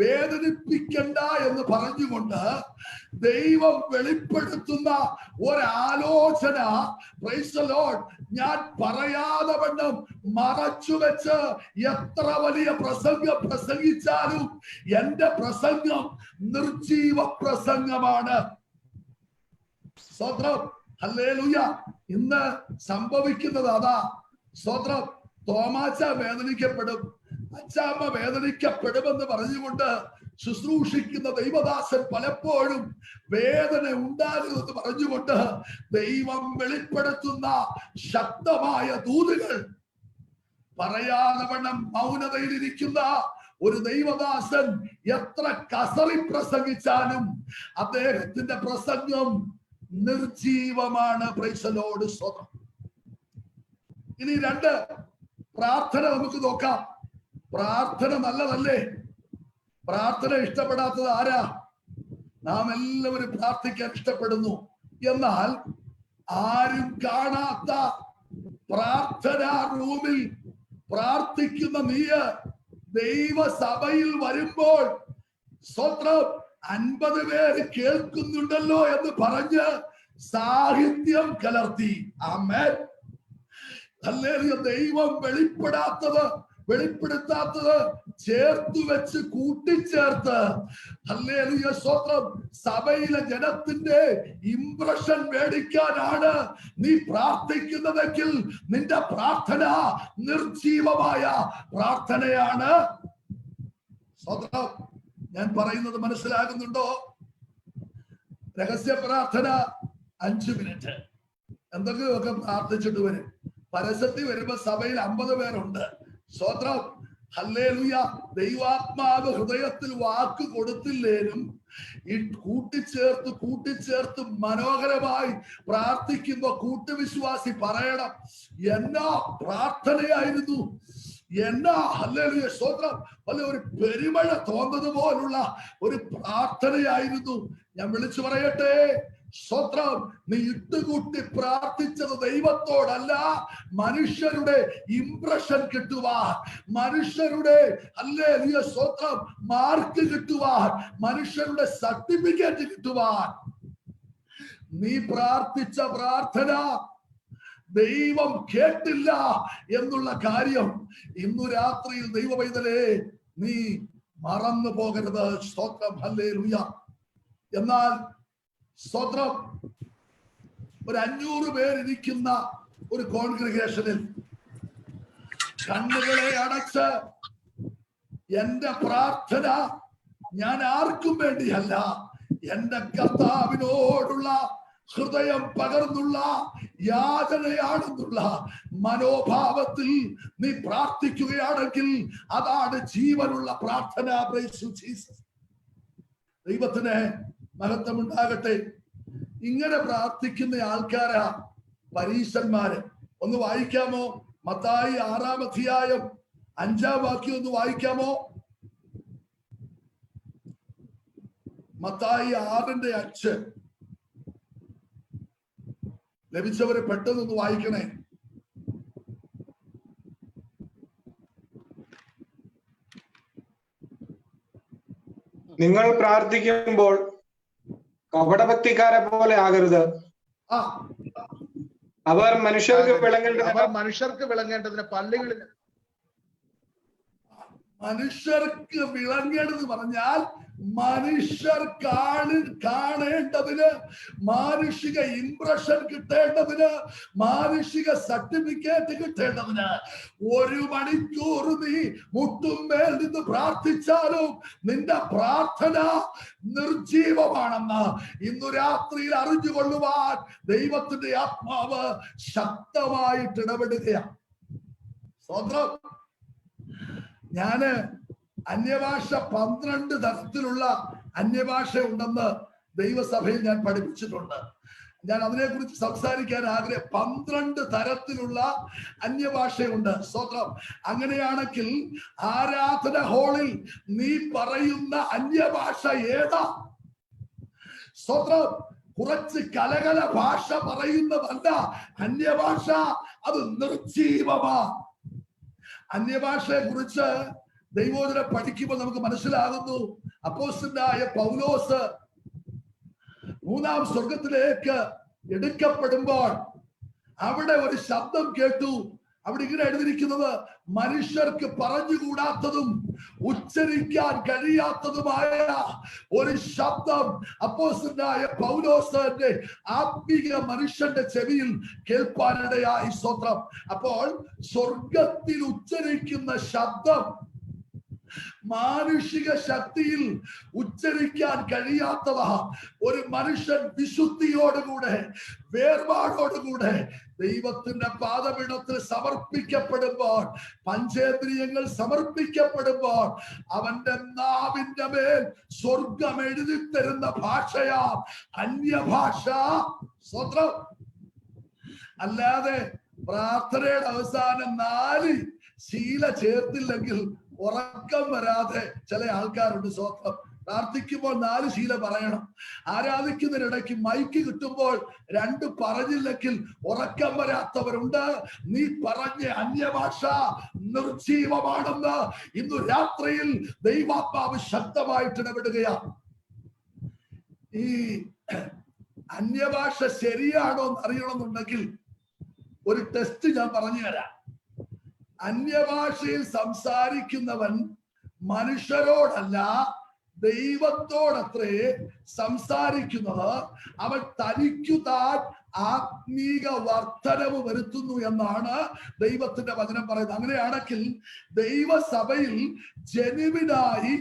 വേദനിപ്പിക്കണ്ട എന്ന് പറഞ്ഞുകൊണ്ട് ദൈവം വെളിപ്പെടുത്തുന്ന ഒരാലോചന, പ്രൈസ് ദി ലോർഡ്, ഞാൻ പറയാതെ വണ്ണം മറച്ചു വെച്ച് എത്ര വലിയ പ്രസംഗം പ്രസംഗിച്ചാലും എന്റെ പ്രസംഗം നിർജീവ പ്രസംഗമാണ്. സ്തോത്രം. ഹല്ലേലൂയ. ഇന്ന് സംഭവിക്കുന്നത് അതാ. സ്തോത്രം. തോമാച്ച വേദനിക്കപ്പെടും, അച്ചാമ്മ വേദനിക്കപ്പെടുമെന്ന് പറഞ്ഞുകൊണ്ട് ശുശ്രൂഷിക്കുന്ന ദൈവദാസൻ പലപ്പോഴും വേദന ഉണ്ടാകുമെന്ന് പറഞ്ഞുകൊണ്ട് ദൈവം വെളിപ്പെടുത്തുന്ന ശക്തമായ ദൂതുകൾ പറയാതെ വണ്ണം മൗനതയിലിരിക്കുന്ന ഒരു ദൈവദാസൻ എത്ര കസറി പ്രസംഗിച്ചാലും അദ്ദേഹത്തിന്റെ പ്രസംഗം നിർജീവമാണ്. Praise the Lord. സ്തോത്രം. ഇനി 2 പ്രാർത്ഥന നമുക്ക് നോക്കാം. പ്രാർത്ഥന നല്ലതല്ലേ? പ്രാർത്ഥന ഇഷ്ടപ്പെടാത്തത് ആരാ? നാം എല്ലാവരും പ്രാർത്ഥിക്കാൻ ഇഷ്ടപ്പെടുന്നു. എന്നാൽ ആരും കാണാത്ത പ്രാർത്ഥനാ റൂമിൽ പ്രാർത്ഥിക്കുന്ന നീ ദൈവസഭയിൽ വരുമ്പോൾ സ്തോത്രം 50 പേര് കേൾക്കുന്നുണ്ടല്ലോ എന്ന് പറഞ്ഞ് സാഹിത്യം കലർത്തി. ആമേൻ. ഹല്ലേലൂയ. ദൈവം വെളിപ്പെടുത്താത്തത് ചേർത്ത് വെച്ച് കൂട്ടിച്ചേർത്ത് ഹല്ലേലൂയ സ്തോത്രം സഭയിലെ ജനത്തിന്റെ ഇംപ്രഷൻ മേടിക്കാനാണ് നീ പ്രാർത്ഥിക്കുന്നതെങ്കിൽ നിന്റെ പ്രാർത്ഥന നിർജീവമായ പ്രാർത്ഥനയാണ്. സ്തോത്രം. ഞാൻ പറയുന്നത് മനസ്സിലാകുന്നുണ്ടോ? രഹസ്യ പ്രാർത്ഥന 5 മിനിറ്റ് എന്തെങ്കിലുമൊക്കെ പ്രാർത്ഥിച്ചിട്ട് വരും. പരസ്യത്തിൽ വരുമ്പോ സഭയിൽ 50 പേരുണ്ട്. സ്തോത്രം. ഹല്ലേലൂയ. ദൈവാത്മാവ് ഹൃദയത്തിൽ വാക്ക് കൊടുത്തില്ലേലും ഈ കൂട്ടിച്ചേർത്ത് മനോഹരമായി പ്രാർത്ഥിക്കുമ്പോ കൂട്ടുവിശ്വാസി പറയണം, എന്നാ പ്രാർത്ഥനയായിരുന്നു, എന്നാ ഹല്ലേലൂയ സ്തോത്രം, അല്ലെ ഒരു പെരുമഴ തോന്നുന്നത് പോലുള്ള ഒരു പ്രാർത്ഥനയായിരുന്നു. ഞാൻ വിളിച്ചു പറയട്ടെ, സ്തോത്രം, നീ ഇട്ടുകൂട്ടി പ്രാർത്ഥിച്ചത് ദൈവത്തോടല്ല, മനുഷ്യരുടെ ഇംപ്രഷൻ കിട്ടുവാൻ, മനുഷ്യരുടെ ഹല്ലേലൂയ സ്തോത്രം മാർക്ക് കിട്ടുവാൻ, മനുഷ്യരുടെ സർട്ടിഫിക്കറ്റ് കിട്ടുവാൻ നീ പ്രാർത്ഥിച്ച പ്രാർത്ഥന ദൈവം കേട്ടില്ല എന്നുള്ള കാര്യം ഇന്നു രാത്രിയിൽ ദൈവ പൈതലേ നീ മറന്നു പോകരുത്. സ്തോത്രം, ഹല്ലേലൂയ. എന്നാൽ സ്തോത്രം, ഒരു 500 പേരിരിക്കുന്ന ഒരു കോൺഗ്രിഗേഷനിൽ കണ്ണുകളെ അടച്ച് എന്റെ പ്രാർത്ഥന ഞാൻ ആർക്കും വേണ്ടിയല്ല, എന്റെ കർത്താവിനോടുള്ള ഹൃദയം പകർന്നുള്ള യാചനയാണെന്നുള്ള മനോഭാവത്തിൽ നീ പ്രാർത്ഥിക്കുകയാണെങ്കിൽ അതാണ് ജീവനുള്ള പ്രാർത്ഥന. ദൈവത്തിന് മഹത്വമുണ്ടാകട്ടെ. ഇങ്ങനെ പ്രാർത്ഥിക്കുന്ന ആൾക്കാരാ പരീശന്മാര്. ഒന്ന് വായിക്കാമോ? മത്തായി 6-ാം അധ്യായം 5-ാം വാക്യം ഒന്ന് വായിക്കാമോ? മത്തായി 6:5 ലഭിച്ചവരെ പെട്ടെന്നൊന്ന് വായിക്കണേ. നിങ്ങൾ പ്രാർത്ഥിക്കുമ്പോൾ കപടഭക്തിക്കാരെ പോലെ ആകരുത്. അവർ മനുഷ്യർക്ക് വിളങ്ങേണ്ടതിന് പള്ളികളിൽ മനുഷ്യർക്ക് വിളങ്ങേണ്ടത് പറഞ്ഞാൽ മനുഷ്യർ കാണേണ്ടതിന്, മാനുഷിക ഇംപ്രഷൻ കിട്ടേണ്ടതിന്, മാനുഷിക സർട്ടിഫിക്കറ്റ് കിട്ടേണ്ടതിന് 1 മണിക്കൂർ നീ മുട്ടുമേൽ നിന്ന് പ്രാർത്ഥിച്ചാലും നിന്റെ പ്രാർത്ഥന നിർജീവമാണെന്ന് ഇന്നു രാത്രിയിൽ അറിഞ്ഞുകൊള്ളുവാൻ ദൈവത്തിന്റെ ആത്മാവ് ശക്തമായിട്ട് ഇടപെടുകയാണ്. സ്വന്തം ഞാന് അന്യഭാഷ 12 തരത്തിലുള്ള അന്യഭാഷ ഉണ്ടെന്ന് ദൈവസഭയിൽ ഞാൻ പഠിപ്പിച്ചിട്ടുണ്ട്. ഞാൻ അതിനെക്കുറിച്ച് സംസാരിക്കാൻ ആഗ്രഹം. 12 തരത്തിലുള്ള അന്യഭാഷയുണ്ട്. സ്തോത്രം. അങ്ങനെയാണെങ്കിൽ ആരാധന ഹാളിൽ നീ പറയുന്ന അന്യഭാഷ ഏതാ? സ്തോത്രം. കുറച്ച് കലകല ഭാഷ പറയുന്നതല്ല അന്യഭാഷ, അത് നിർജീവമാ. അന്യഭാഷയെ കുറിച്ച് ദൈവോധന പഠിക്കുമ്പോൾ നമുക്ക് മനസ്സിലാകുന്നു, അപ്പോസ്തലനായ പൗലോസ് 3-ാം സ്വർഗത്തിലേക്ക് എടുക്കപ്പെടുമ്പോൾ അവിടെ ഒരു ശബ്ദം കേട്ടു. അവിടെ ഇങ്ങനെ എഴുതിയിരിക്കുന്നത്, മനുഷ്യർക്ക് പറഞ്ഞുകൂടാത്തതും ഉച്ചരിക്കാൻ കഴിയാത്തതുമായ ഒരു ശബ്ദം അപ്പോസ്തലനായ പൗലോസിന്റെ ആത്മീയ മനുഷ്യന്റെ ചെവിയിൽ കേൾപ്പാനിടയായി. സ്തോത്രം. അപ്പോൾ സ്വർഗത്തിൽ ഉച്ചരിക്കുന്ന ശബ്ദം മാനുഷിക ശക്തിയിൽ ഉച്ചരിക്കാൻ കഴിയാത്തതാ. ഒരു മനുഷ്യൻ വിശുദ്ധിയോടുകൂടെ, വേർപാടോടുകൂടെ ദൈവത്തിന്റെ പാദപീഠത്തിൽ സമർപ്പിക്കപ്പെടുമ്പോൾ, പഞ്ചേന്ദ്രിയങ്ങൾ സമർപ്പിക്കപ്പെടുമ്പോൾ അവന്റെ നാവിന്റെ മേൽ സ്വർഗം എഴുതി തരുന്ന ഭാഷയാ അന്യഭാഷ. സ്വന്തം. അല്ലാതെ പ്രാർത്ഥനയുടെ അവസാനം 4 ശീല ചേർത്തില്ലെങ്കിൽ ഉറക്കം വരാതെ ചില ആൾക്കാരുണ്ട്. സ്വന്തം. പ്രാർത്ഥിക്കുമ്പോൾ 4 ശീല പറയണം. ആരാധിക്കുന്നതിനിടയ്ക്ക് മൈക്ക് കിട്ടുമ്പോൾ 2 പറഞ്ഞില്ലെങ്കിൽ ഉറക്കം വരാത്തവരുണ്ട്. നീ പറഞ്ഞ അന്യഭാഷ നിർജീവമാണെന്ന് ഇന്നു രാത്രിയിൽ ദൈവാത്മാവ് ശക്തമായിട്ട് ഇടപെടുകയാണ്. ഈ അന്യഭാഷ ശരിയാണോ എന്ന് അറിയണമെന്നുണ്ടെങ്കിൽ ഒരു ടെസ്റ്റ് ഞാൻ പറഞ്ഞു തരാം. അന്യഭാഷയിൽ സംസാരിക്കുന്നവൻ മനുഷ്യരോടല്ല ദൈവത്തോടത്രേ സംസാരിക്കുന്നത്. അവൻ തനിക്കു താൻ ആത്മീക വർധനവ് വരുത്തുന്നു എന്നാണ് ദൈവത്തിന്റെ വചനം പറയുന്നത്. അങ്ങനെയാണെങ്കിൽ ദൈവസഭയിൽ ജനുവിനായി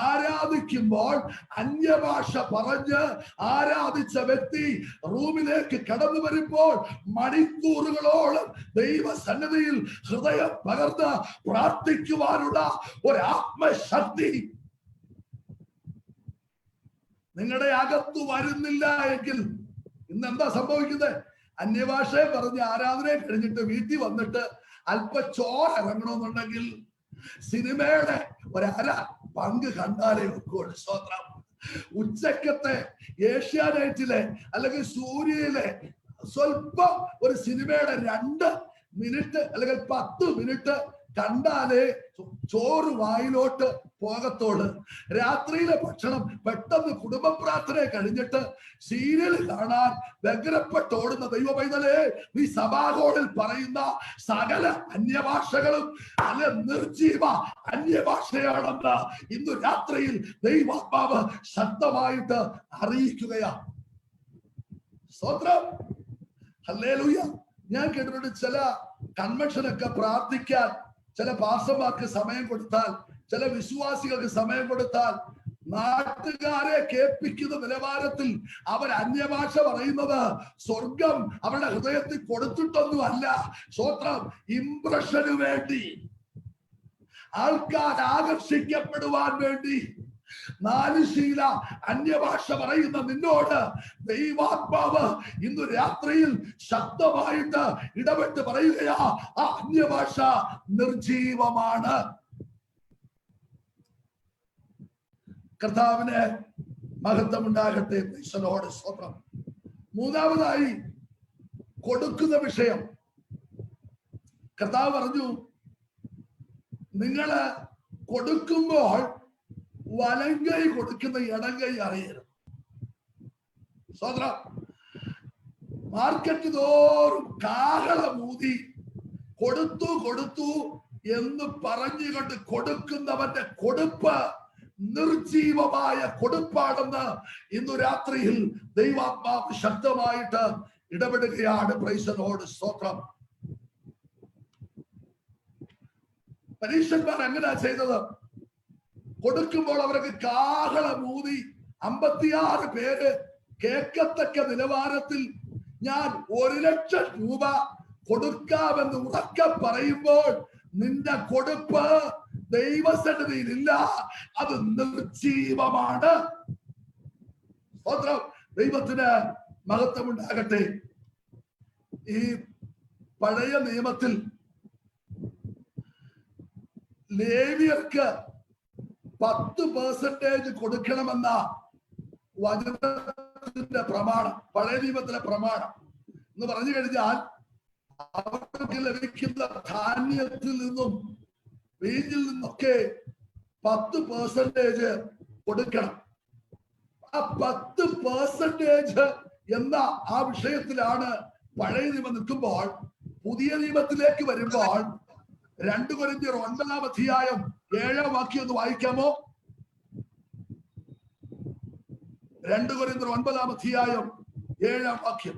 ആരാധിക്കുമ്പോൾ അന്യഭാഷ പറഞ്ഞ് ആരാധിച്ച വ്യക്തി റൂമിലേക്ക് കടന്നു വരുമ്പോൾ മണിക്കൂറുകളോളം ദൈവസന്നിധിയിൽ ഹൃദയം പകർന്ന് പ്രാർത്ഥിക്കുവാനുള്ള ഒരു ആത്മശക്തി നിങ്ങളുടെ അകത്തു വരുന്നില്ല എങ്കിൽ ഇന്ന് എന്താ സംഭവിക്കുന്നത്? അന്യഭാഷയെ പറഞ്ഞ് ആരാധനയെ കഴിഞ്ഞിട്ട് വീട്ടിൽ വന്നിട്ട് അല്പ ചോറ് ഇറങ്ങണമെന്നുണ്ടെങ്കിൽ സിനിമയുടെ ഒരര പങ്ക് കണ്ടാലേ ഒക്കുള്ളൂ. സ്വന്തം. ഉച്ചക്കത്തെ ഏഷ്യാനെറ്റിലെ അല്ലെങ്കിൽ സൂര്യയിലെ സ്വല്പം ഒരു സിനിമയുടെ 2 മിനിറ്റ് അല്ലെങ്കിൽ 10 മിനിറ്റ് കണ്ടാലേ ചോറ് വായിലോട്ട് പോകത്തോള്. രാത്രിയിലെ ഭക്ഷണം പെട്ടെന്ന് കുടുംബ പ്രാർത്ഥന കഴിഞ്ഞിട്ട് സീരിയൽ കാണാൻ വ്യഗ്രപ്പെട്ടോടുന്ന ദൈവ പൈതലേ, നീ സഭാഹോളിൽ പറയുന്ന സകല അന്യഭാഷകളും അല്ല നിർജീവ അന്യഭാഷയാണെന്ന് ഇന്ന് രാത്രിയിൽ ദൈവാത്മാവ് ശക്തമായിട്ട് അറിയിക്കുകയാണ്. സ്തോത്രം, ഹല്ലേലൂയ. ഞാൻ കേട്ടിട്ടുണ്ട് ചില കൺവെൻഷനൊക്കെ പ്രാർത്ഥിക്കാൻ ചില പാസ്റ്റർമാർക്ക് സമയം കൊടുത്താൽ, ചില വിശ്വാസികൾക്ക് സമയം കൊടുത്താൽ, നാട്ടുകാരെ കേൾപ്പിക്കുന്ന നിലവാരത്തിൽ അവർ അന്യഭാഷ പറയുന്നത് സ്വർഗം അവരുടെ ഹൃദയത്തിൽ കൊടുത്തിട്ടൊന്നും അല്ല. സ്തോത്രം, ഇംപ്രഷന് വേണ്ടി, ആൾക്കാർ ആകർഷിക്കപ്പെടുവാൻ വേണ്ടി 4 ശീല അന്യഭാഷ പറയുന്ന നിന്നോട് ദൈവാത്മാവ് ഇന്ന് രാത്രിയിൽ ശക്തമായിട്ട് ഇടപെട്ട് പറയുകയാ, ആ അന്യഭാഷ നിർജീവമാണ്. കർത്താവിന് മഹത്വം ഉണ്ടാകട്ടെ. ഈശോയോട് സ്തോത്രം. മൂന്നാമതായി കൊടുക്കുന്ന വിഷയം. കർത്താവ് പറഞ്ഞു, നിങ്ങള് കൊടുക്കുമ്പോൾ വലങ്കൈ കൊടുക്കുന്ന ഇടങ്കൈ അറിയരുത്. സ്വതന്ത്രം, മാർക്കറ്റ് തോറും കാഹളമൂതി കൊടുത്തു കൊടുത്തു എന്ന് പറഞ്ഞുകൊണ്ട് കൊടുക്കുന്നവന്റെ കൊടുപ്പ് നിർജീവമായ കൊടുപ്പാണെന്ന് ഇന്നു രാത്രിയിൽ ദൈവാത്മാവ് ശക്തമായിട്ട് ഇടപെടുകയാണ്. Praise the Lord. സ്തോത്രം. പരീക്ഷന്മാർ എങ്ങനെയാ ചെയ്തത്? കൊടുക്കുമ്പോൾ അവർക്ക് കാഹളമൂതി 56 പേര് കേൾക്കത്തക്ക നിലവാരത്തിൽ ഞാൻ 1,00,000 രൂപ കൊടുക്കാമെന്ന് ഉറക്കെ പറയുമ്പോൾ നിന്റെ കൊടുപ്പ് ദൈവസന്നിധിയിലില്ല, അത് നിർജീവമാണ്. സ്തോത്രം, ദൈവത്തിന് മഹത്വം ഉണ്ടാകട്ടെ. ഈ പഴയ നിയമത്തിൽ ലേവ്യർക്ക് 10% കൊടുക്കണമെന്ന വചനത്തിന്റെ പ്രമാണം, പഴയ നിയമത്തിലെ പ്രമാണം എന്ന് പറഞ്ഞു കഴിഞ്ഞാൽ അവർക്ക് ലഭിക്കുന്ന ധാന്യത്തിൽ നിന്നും വീഞ്ഞിൽ നിന്നൊക്കെ 10% കൊടുക്കണം. ആ 10% എന്ന ആ വിഷയത്തിലാണ് പഴയ നിയമം നിൽക്കുമ്പോൾ, പുതിയ നിയമത്തിലേക്ക് വരുമ്പോൾ 2 കൊരിന്ത്യർ 9-ാം അധ്യായം 7-ാം വാക്യം ഒന്ന് വായിക്കാമോ? 2 കൊരിന്ത്യർ 9-ാം അധ്യായം 7-ാം വാക്യം.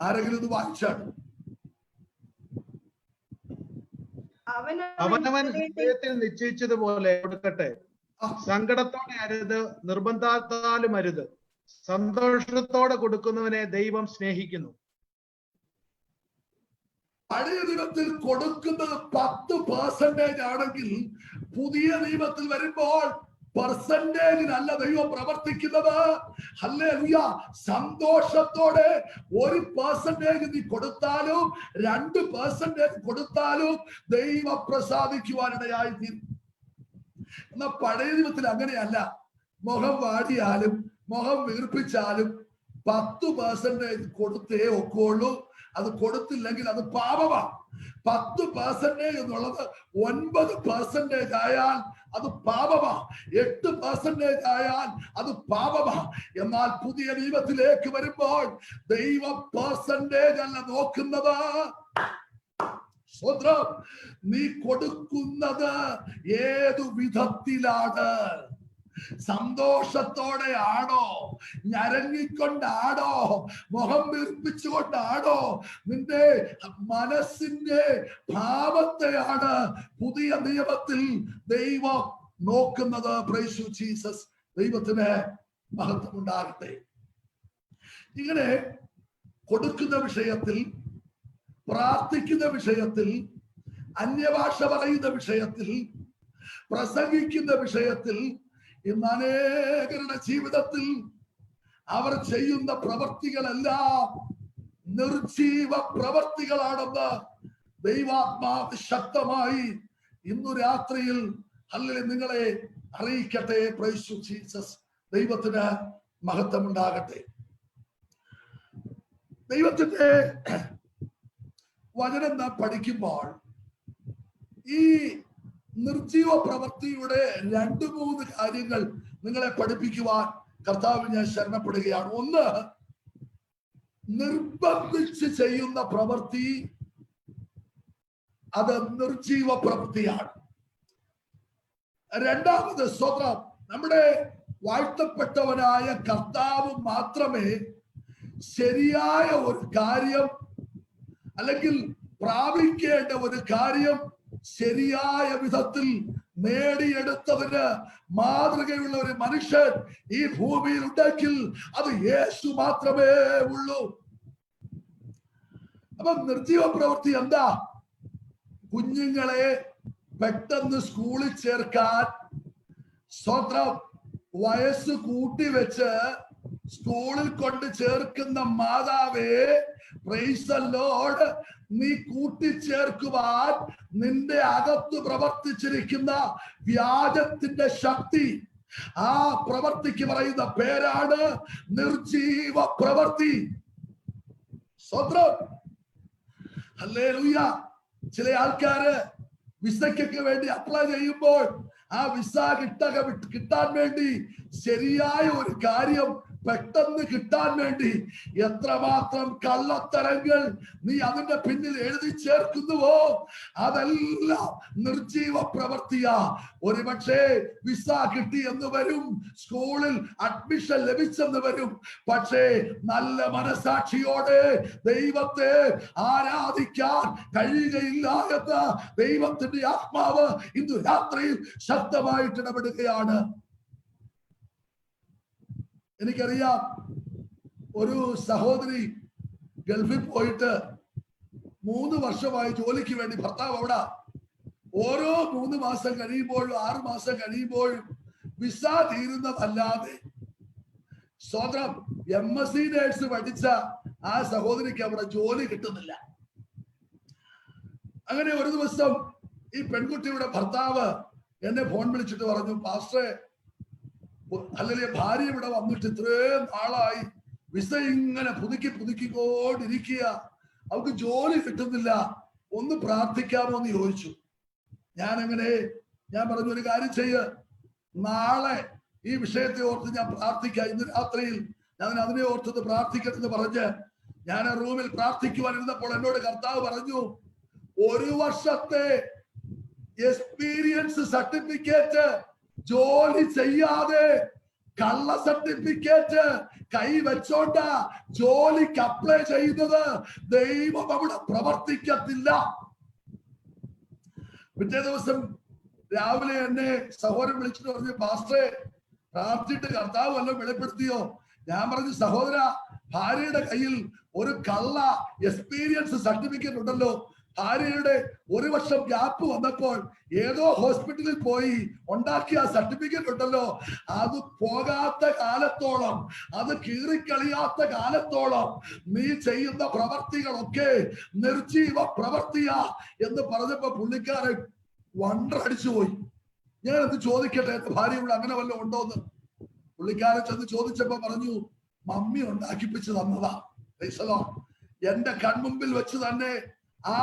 ആരെങ്കിലും ഇത് വായിച്ചാണ്? അവനവൻ ഹൃദയത്തിൽ നിശ്ചയിച്ചതുപോലെ കൊടുക്കട്ടെ, സങ്കടത്തോടെ അരുത്, നിർബന്ധത്താലും അരുത്. സന്തോഷത്തോടെ കൊടുക്കുന്നവനെ ദൈവം സ്നേഹിക്കുന്നു. പഴയ നിയമത്തിൽ കൊടുക്കുന്നത് 10% ആണെങ്കിൽ പുതിയ നിയമത്തിൽ വരുമ്പോൾ പെർസെന്റേജിനല്ല ദൈവം പ്രവർത്തിക്കുന്നത്. ഹല്ലേലൂയ. സന്തോഷത്തോടെ 1% നീ കൊടുത്താലും 2% കൊടുത്താലും ദൈവം പ്രസാദിക്കുവാനിടയായി തീരും. എന്നാൽ പഴയ നിയമത്തിൽ അങ്ങനെയല്ല. മുഖം വാടിയാലും മുഖം വീർപ്പിച്ചാലും 10% കൊടുത്തേ ഒക്കുള്ളൂ. അത് കൊടുത്തില്ലെങ്കിൽ അത് പാപമാണ്. 10% എന്നുള്ളത് 9% ആയാൽ അത് പാപമാണ്, 8% ആയാൽ അത് പാപമാണ്. എന്നാൽ പുതിയ നിയമത്തിലേക്ക് വരുമ്പോൾ ദൈവം പെർസെന്റേജ് അല്ല നോക്കുന്നത്. സ്വന്തം നീ കൊടുക്കുന്നത് ഏതു വിധത്തിലാണ്? സന്തോഷത്തോടെ ആണോ? ഞരങ്ങിക്കൊണ്ടാണോ? മുഖം വീർപ്പിച്ചുകൊണ്ടാണോ? നിന്റെ മനസ്സിന്റെ ഭാവത്തെയാണ് പുതിയ നിയമത്തിൽ ദൈവം നോക്കുന്നത്. Praise you Jesus. ദൈവത്തിന് മഹത്വം ഉണ്ടാകട്ടെ. ഇങ്ങനെ കൊടുക്കുന്ന വിഷയത്തിൽ, പ്രാർത്ഥിക്കുന്ന വിഷയത്തിൽ, അന്യഭാഷ പറയുന്ന വിഷയത്തിൽ, പ്രസംഗിക്കുന്ന വിഷയത്തിൽ ഇന്ന് അനേകരുടെ ജീവിതത്തിൽ അവർ ചെയ്യുന്ന പ്രവർത്തികളെല്ലാം നിർജീവ പ്രവർത്തികളാണെന്ന് ദൈവാത്മാവ് ശക്തമായി ഇന്നു രാത്രിയിൽ അല്ലെങ്കിൽ നിങ്ങളെ അറിയിക്കട്ടെ. Praise you Jesus. ദൈവത്തിന് മഹത്വം ഉണ്ടാകട്ടെ. ദൈവത്തിന്റെ വചനം നാം പഠിക്കുമ്പോൾ ഈ നിർജീവ പ്രവൃത്തിയുടെ 2-3 കാര്യങ്ങൾ നിങ്ങളെ പഠിപ്പിക്കുവാൻ കർത്താവ് ഞാൻ ശരണപ്പെടുകയാണ്. ഒന്ന്, നിർബന്ധിച്ച് ചെയ്യുന്ന പ്രവൃത്തി അത് നിർജീവ പ്രവൃത്തിയാണ്. രണ്ടാമത്, സ്വതം നമ്മുടെ വാഴ്ത്തപ്പെട്ടവനായ കർത്താവ് മാത്രമേ ശരിയായ ഒരു കാര്യം അല്ലെങ്കിൽ പ്രാപിക്കേണ്ട ഒരു കാര്യം ശരിയായ വിധത്തിൽ നേടിയെടുത്തതിന് മാതൃകയുള്ള ഒരു മനുഷ്യൻ ഈ ഭൂമിയിൽ ഉണ്ടെങ്കിൽ അത് യേശു മാത്രമേ ഉള്ളൂ. അപ്പൊ നിർജീവ പ്രവൃത്തി എന്താ? കുഞ്ഞുങ്ങളെ പെട്ടെന്ന് സ്കൂളിൽ ചേർക്കാൻ സ്വന്തം വയസ്സ് കൂട്ടിവെച്ച് സ്കൂളിൽ കൊണ്ട് ചേർക്കുന്ന മാതാവേ, പ്രൈസ് ദി ലോർഡ്, നീ കൂട്ടിച്ചേർക്കുവാൻ നിന്റെ അകത്ത് പ്രവർത്തിച്ചിരിക്കുന്ന വ്യാജത്തിന്റെ ശക്തി, ആ പ്രവർത്തിക്ക് പറയുന്ന പേരാണ് നിർജീവ പ്രവൃത്തി. സ്വന്തം ഹല്ലേലൂയ. ചില ആൾക്കാര് വിസയ്ക്കൊക്കെ വേണ്ടി അപ്ലൈ ചെയ്യുമ്പോൾ ആ വിസ കിട്ടാൻ വേണ്ടി ശരിയായ ഒരു കാര്യം പെട്ടെന്ന് കിട്ടാൻ വേണ്ടി എത്രമാത്രം കള്ളത്തരങ്ങൾ നീ അതിന്റെ പിന്നിൽ എഴുതി ചേർക്കുന്നുവോ, അതെല്ലാം നിർജീവ പ്രവൃത്തിയാ. ഒരുപക്ഷെ വിസ കിട്ടി എന്ന് വരും, സ്കൂളിൽ അഡ്മിഷൻ ലഭിച്ചെന്ന് വരും, പക്ഷേ നല്ല മനസാക്ഷിയോടെ ദൈവത്തെ ആരാധിക്കാൻ കഴിയുകയില്ല എന്ന് ദൈവത്തിന്റെ ആത്മാവ് ഇന്ന് രാത്രിയിൽ ശക്തമായിട്ട് ഇടപെടുകയാണ്. എനിക്കറിയാം, ഒരു സഹോദരി ഗൾഫിൽ പോയിട്ട് 3 വർഷമായി ജോലിക്ക് വേണ്ടി, ഭർത്താവ് അവിടെ, ഓരോ 3 മാസം കഴിയുമ്പോഴും 6 മാസം കഴിയുമ്പോഴും വിസ തീരുന്നതല്ലാതെ സ്വന്തം MSc നേഴ്സ് പഠിച്ച ആ സഹോദരിക്ക് അവിടെ ജോലി കിട്ടുന്നില്ല. അങ്ങനെ ഒരു ദിവസം ഈ പെൺകുട്ടിയുടെ ഭർത്താവ് എന്നെ ഫോൺ വിളിച്ചിട്ട് പറഞ്ഞു, പാസ്റ്ററെ, അല്ലെങ്കിൽ ഭാര്യ ഇവിടെ വന്നിട്ട് ഇത്രയും നാളായി വിസ ഇങ്ങനെ പുതുക്കിക്കൊണ്ടിരിക്കുക, അവർക്ക് ജോലി കിട്ടുന്നില്ല, ഒന്ന് പ്രാർത്ഥിക്കാമോ എന്ന് ചോദിച്ചു. ഞാൻ പറഞ്ഞു, ഒരു കാര്യം ചെയ്യ്, നാളെ ഈ വിഷയത്തെ ഓർത്ത് ഞാൻ പ്രാർത്ഥിക്കാം, ഇന്ന് രാത്രിയിൽ ഞാൻ അതിനെ ഓർത്തത് പ്രാർത്ഥിക്കട്ടെന്ന് പറഞ്ഞ് ഞാൻ ആ റൂമിൽ പ്രാർത്ഥിക്കുവാൻ ഇരുന്നപ്പോൾ എന്നോട് കർത്താവ് പറഞ്ഞു, 1 വർഷത്തെ എക്സ്പീരിയൻസ് സർട്ടിഫിക്കറ്റ് ജോലി ചെയ്യാതെ കള്ള സർട്ടിഫിക്കറ്റ് കൈവച്ചോണ്ട ജോലിക്ക് അപ്ലൈ ചെയ്യുന്നത്, ദൈവം അവിടെ പ്രവർത്തിക്കത്തില്ല. പിറ്റേ ദിവസം രാവിലെ എന്നെ സഹോദരൻ വിളിച്ചിട്ട് പറഞ്ഞു, പാസ്റ്ററെ, പ്രാർത്ഥിച്ചിട്ട് കർത്താവ് വല്ലതും വെളിപ്പെടുത്തിയോ? ഞാൻ പറഞ്ഞു, സഹോദര, ഭാര്യയുടെ കയ്യിൽ ഒരു കള്ള എക്സ്പീരിയൻസ് സർട്ടിഫിക്കറ്റ് ഉണ്ടല്ലോ. ഭാര്യയുടെ 1 വർഷം ഗ്യാപ്പ് വന്നപ്പോൾ ഏതോ ഹോസ്പിറ്റലിൽ പോയി ഉണ്ടാക്കിയ സർട്ടിഫിക്കറ്റ് ഉണ്ടല്ലോ, അത് പോകാത്ത കാലത്തോളം, അത് കീറിക്കളിയാത്ത കാലത്തോളം നീ ചെയ്യുന്ന പ്രവർത്തികളൊക്കെ നിർജീവ പ്രവർത്തിയാ എന്ന് പറഞ്ഞപ്പോ പുള്ളിക്കാരൻ വണ്ടടിച്ചു പോയി. ഞാൻ എന്ത് ചോദിക്കട്ടെ, ഭാര്യയോട് അങ്ങനെ വല്ലതും ഉണ്ടോന്ന്? പുള്ളിക്കാരൻ ചെന്ന് ചോദിച്ചപ്പോ പറഞ്ഞു, മമ്മി ഉണ്ടാക്കിപ്പിച്ച് തന്നതാ. എന്റെ കൺമുമ്പിൽ വെച്ച് തന്നെ ആ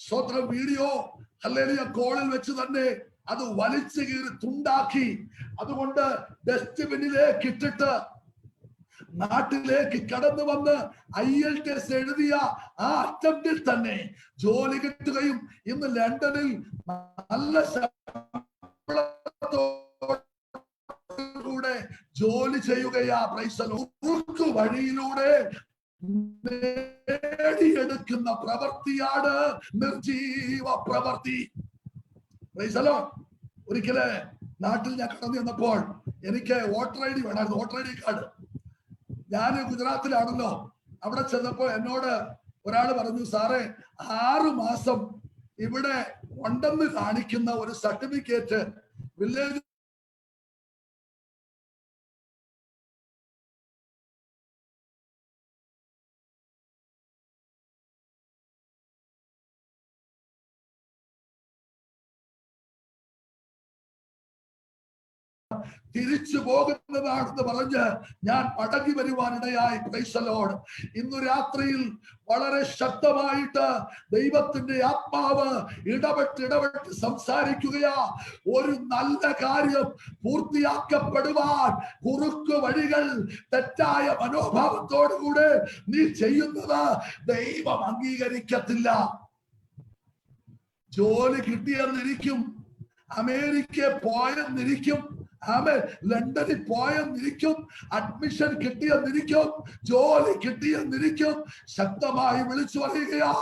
സ്വന്തം വീഡിയോ ഹല്ലേലൂയ കോളിൽ വെച്ച് തന്നെ അത് വലിച്ചു കീറി തുണ്ടാക്കി, അതുകൊണ്ട് ഡസ്റ്റ്ബിന്നിലേക്ക് ഇട്ടിട്ട് നാട്ടിലേക്ക് കടന്നു വന്ന് IELTS എഴുതിയ ആ അറ്റംപ്റ്റിൽ തന്നെ ജോലി കിട്ടുകയും ഇന്ന് ലണ്ടനിൽ നല്ല ശമ്പളത്തോടെ ജോലി ചെയ്യുകയാ. വഴിയിലൂടെ നേടിയെടുക്കുന്ന പ്രവൃത്തിയാണ് നിർജീവ പ്രവൃത്തി. ഒരിക്കല് നാട്ടിൽ ഞാൻ കടന്നു ചെന്നപ്പോൾ എനിക്ക് വോട്ടർ ID വേണമായിരുന്നു, വോട്ടർ ID കാർഡ്. ഞാൻ ഗുജറാത്തിലാണല്ലോ. അവിടെ ചെന്നപ്പോൾ എന്നോട് ഒരാൾ പറഞ്ഞു, സാറേ, 6 മാസം ഇവിടെ ഉണ്ടെന്ന് കാണിക്കുന്ന ഒരു സർട്ടിഫിക്കറ്റ് വില്ലേജ് തിരിച്ചു പോകുന്നതാണെന്ന് പറഞ്ഞ് ഞാൻ മടങ്ങി വരുവാനിടയായി. Praise the Lord. ഇന്നു രാത്രിയിൽ വളരെ ശക്തമായിട്ട് ദൈവത്തിന്റെ ആത്മാവ് ഇടപെട്ട് സംസാരിക്കുകയാ. ഒരു നല്ല കാര്യം പൂർത്തിയാക്കപ്പെടുവാൻ കുറുക്കു വഴികൾ തെറ്റായ മനോഭാവത്തോടുകൂടെ നീ ചെയ്യുന്നത് ദൈവം അംഗീകരിക്കത്തില്ല. ജോലി കിട്ടിയെന്നിരിക്കും, അമേരിക്കയിൽ പോയെന്നിരിക്കും, ലണ്ടനിൽ പോയെന്നിരിക്കും, അഡ്മിഷൻ കിട്ടിയെന്നിരിക്കും, ജോലി കിട്ടിയെന്നിരിക്കും, ശക്തമായി വിളിച്ചു പറയുകയാ.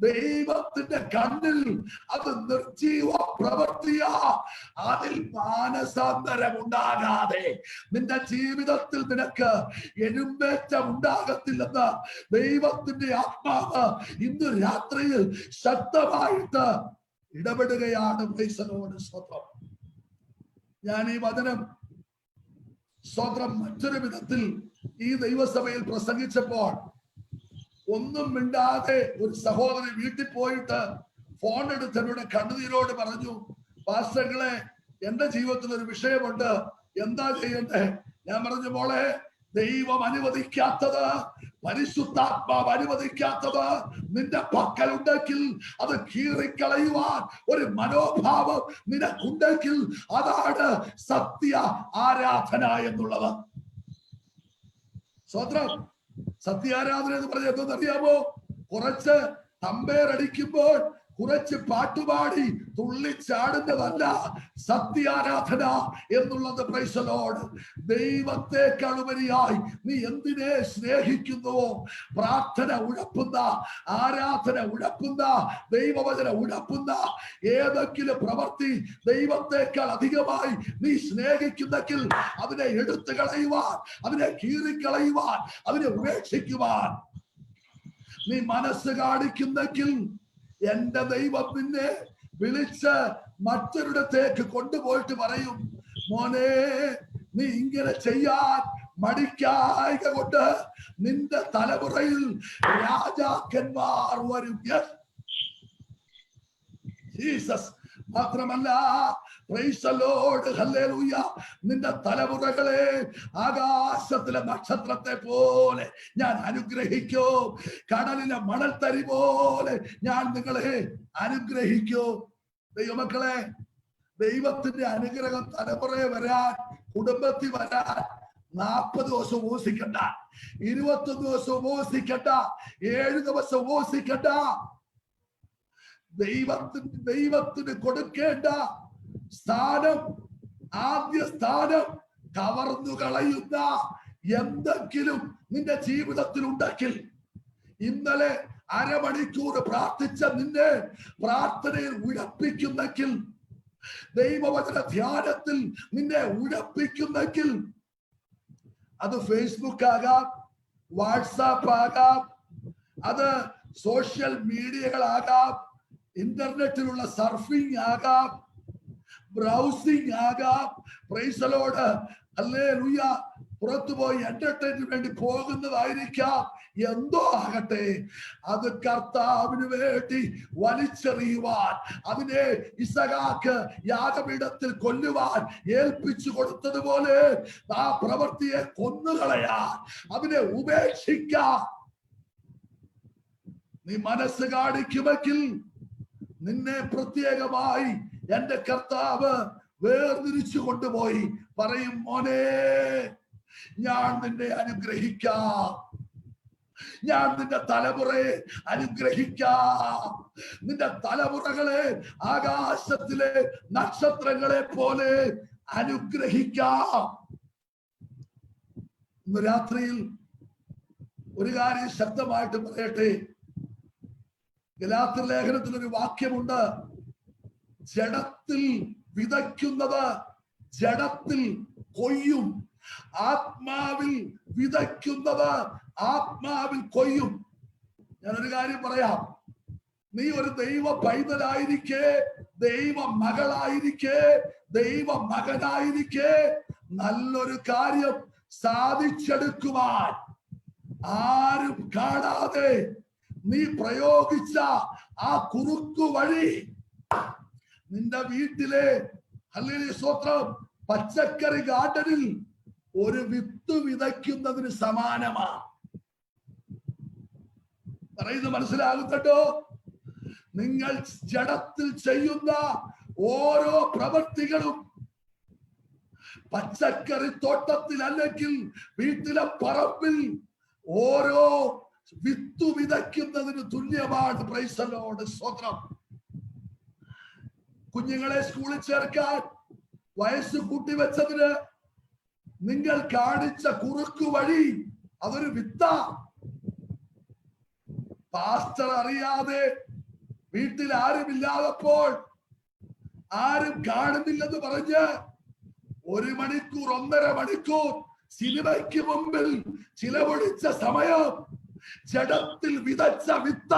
ദൈവത്തിന്റെ കണ്ണിൽ അത് നിർജീവ പ്രവൃത്തിയാ. അതിൽ മാനസാന്തരം ഉണ്ടാകാതെ നിന്റെ ജീവിതത്തിൽ നിനക്ക് എഴുമ്പേറ്റം ഉണ്ടാകത്തില്ലെന്ന് ദൈവത്തിന്റെ ആത്മാവ് ഇന്ന് രാത്രിയിൽ ശക്തമായിട്ട് ഇടപെടുകയാണ്. സ്തോത്രം. ഞാൻ ഈ വചനം സ്തോത്രം മറ്റൊരു വിധത്തിൽ ഈ ദൈവസഭയിൽ പ്രസംഗിച്ചപ്പോൾ ഒന്നും മിണ്ടാതെ ഒരു സഹോദരി വീട്ടിൽ പോയിട്ട് ഫോൺ എടുത്ത് എന്നോട് കണ്ണുനീരോട് പറഞ്ഞു, പാസ്റ്ററുകളെ, എന്റെ ജീവിതത്തിൽ ഒരു വിഷയമുണ്ട്, എന്താ ചെയ്യണ്ടേ? ഞാൻ പറഞ്ഞു, മോളെ, ദൈവം അനുവദിക്കാത്തത്, പരിശുദ്ധാത്മാവ് അനുവദിക്കാത്തത് നിന്റെ പക്കലുണ്ടെങ്കിൽ അത് കീറിക്കളയുവാൻ ഒരു മനോഭാവം നിനക്കുണ്ടെങ്കിൽ അതാണ് സത്യ ആരാധന എന്നുള്ളത്. സ്വത്രം. സത്യാരാധന എന്ന് പറഞ്ഞ എന്തെന്നറിയാമോ? കുറച്ച് തമ്പേറടിക്കുമ്പോൾ കുറച്ച് പാട്ടുപാടി തുള്ളിച്ചാടുന്നതല്ല സത്യാരാധന എന്നുള്ളത്. Praise the Lord. ദൈവത്തെക്കാൾ ഉപരിയായി നീ എന്തിനെ സ്നേഹിക്കുന്നുവോ, പ്രാർത്ഥന ഉഴപ്പുന്ന, ആരാധന ഉഴപ്പുന്ന, ദൈവവചന ഉഴപ്പുന്ന ഏതെങ്കിലും പ്രവൃത്തി ദൈവത്തെക്കാൾ അധികമായി നീ സ്നേഹിക്കുന്നെങ്കിൽ അതിനെ എടുത്തു കളയുവാൻ, അതിനെ കീറിക്കളയുവാൻ, അതിനെ ഉപേക്ഷിക്കുവാൻ നീ മനസ്സ് കാണിക്കുന്നെങ്കിൽ എന്റെ ദൈവം നിന്നെ വിളിച്ച് മറ്റൊരിടത്തേക്ക് കൊണ്ടുപോയിട്ട് പറയും, മോനെ, നീ ഇങ്ങനെ ചെയ്യാൻ മടിക്കായക കൊണ്ട് നിന്റെ തലമുറയിൽ രാജാക്കന്മാർ വരും. ജീസസ്. മാത്രമല്ല, പ്രൈസ് ദി ലോർഡ്, ഹല്ലേലൂയ, നിന്റെ തലമുറകളെ ആകാശത്തിലെ നക്ഷത്രത്തെ പോലെ ഞാൻ അനുഗ്രഹിക്കും, കടലിലെ മണൽത്തരി പോലെ ഞാൻ നിങ്ങളെ അനുഗ്രഹിക്കും. ദൈവമക്കളെ, ദൈവത്തിന്റെ അനുഗ്രഹം തലമുറയെ വരാൻ, കുടുംബത്തിൽ വരാൻ 40 ദിവസം ഉപവസിക്കണ്ട, 21 ദിവസം ഉപവസിക്കണ്ട, 7 ദിവസം ഉപവസിക്കണ്ട. ദൈവത്തിന് കൊടുക്കേണ്ട സ്ഥാനം, ആദ്യ സ്ഥാനം കവർന്നു കളയുന്ന എന്തെങ്കിലും നിന്റെ ജീവിതത്തിൽ ഉണ്ടെങ്കിൽ, ഇന്നലെ അരമണിക്കൂർ പ്രാർത്ഥിച്ച നിന്നെ പ്രാർത്ഥനയിൽ ഉഴപ്പിക്കുന്നെങ്കിൽ, ദൈവവചന ധ്യാനത്തിൽ നിന്നെ ഉഴപ്പിക്കുന്നെങ്കിൽ, അത് ഫേസ്ബുക്ക് ആകാം, വാട്സാപ്പ് ആകാം, അത് സോഷ്യൽ മീഡിയകളാകാം, ഇന്റർനെറ്റിലുള്ള സർഫിംഗ് ആകാം, ബ്രൗസിംഗ് ആകാം. Praise the Lord, hallelujah. പുറത്തുപോയി എന്റർടൈൻമെന്റിന് വേണ്ടി പോകുന്നതായിരിക്കാം, എന്തോ ആകട്ടെ, അത് കർത്താവിന് വേണ്ടി വലിച്ചെറിയുവാൻ, അതിനെ ഇസഹാക്ക് യാഗപീഠത്തിൽ കൊല്ലുവാൻ ഏൽപ്പിച്ചു കൊടുത്തതുപോലെ ആ പ്രവൃത്തിയെ കൊന്നുകളയാൻ, അതിനെ ഉപേക്ഷിക്കാൻ നീ മനസ്സ് കാണിക്കുമെങ്കിൽ നിന്നെ പ്രത്യേകമായി എന്റെ കർത്താവ് വേർതിരിച്ചു കൊണ്ടുപോയി പറയും, മോനെ, ഞാൻ നിന്നെ അനുഗ്രഹിക്കാം, ഞാൻ നിന്റെ തലമുറയെ അനുഗ്രഹിക്കാം, നിന്റെ തലമുറകളെ ആകാശത്തിലെ നക്ഷത്രങ്ങളെ പോലെ അനുഗ്രഹിക്കാം. ഇന്ന് രാത്രിയിൽ ഒരു കാര്യം ശക്തമായിട്ട് പറയട്ടെ. ഗലാത്യർ ലേഖനത്തിൽ ഒരു വാക്യമുണ്ട്, ജഡത്തിൽ വിതയ്ക്കുന്നത് ജഡത്തിൽ കൊയ്യും, ആത്മാവിൽ വിതയ്ക്കുന്നത് ആത്മാവിൽ കൊയ്യും. ഞാനൊരു കാര്യം പറയാം, നീ ഒരു ദൈവ പൈതലായിരിക്കെ, ദൈവ മകളായിരിക്കെ, ദൈവ മകനായിരിക്കെ നല്ലൊരു കാര്യം സാധിച്ചെടുക്കുവാൻ ആരും കാണാതെ നീ പ്രയോഗിച്ച ആ കുറുക്കു വഴി നിന്റെ വീട്ടിലെ ഹല്ലേലൂയ സ്തോത്രം പച്ചക്കറി ഗാർഡനിൽ ഒരു വിത്ത് വിതയ്ക്കുന്നതിന് സമാനമാ. പറയുന്നത് മനസ്സിലാകുന്നുണ്ടോ? നിങ്ങൾ ജഡത്തിൽ ചെയ്യുന്ന ഓരോ പ്രവൃത്തികളും പച്ചക്കറി തോട്ടത്തിൽ അല്ലെങ്കിൽ വീട്ടിലെ പറമ്പിൽ ഓരോ വിത്ത് വിതയ്ക്കുന്നതിന് തുല്യമാണ്. Praise the Lord. സ്തോത്രം. കുഞ്ഞുങ്ങളെ സ്കൂളിൽ ചേർക്കാൻ വയസ്സ് കൂട്ടിവെച്ചതിന് നിങ്ങൾ കാണിച്ച കുറുക്കു വഴി അതൊരു വിത്ത. പാസ്റ്റർ അറിയാതെ വീട്ടിൽ ആരുമില്ലാതപ്പോൾ ആരും കാണുന്നില്ലെന്ന് പറഞ്ഞ് 1 മണിക്കൂർ 1.5 മണിക്കൂർ സിനിമയ്ക്ക് മുമ്പിൽ ചിലവഴിച്ച സമയം ജഡത്തിൽ വിതച്ച വിത്ത.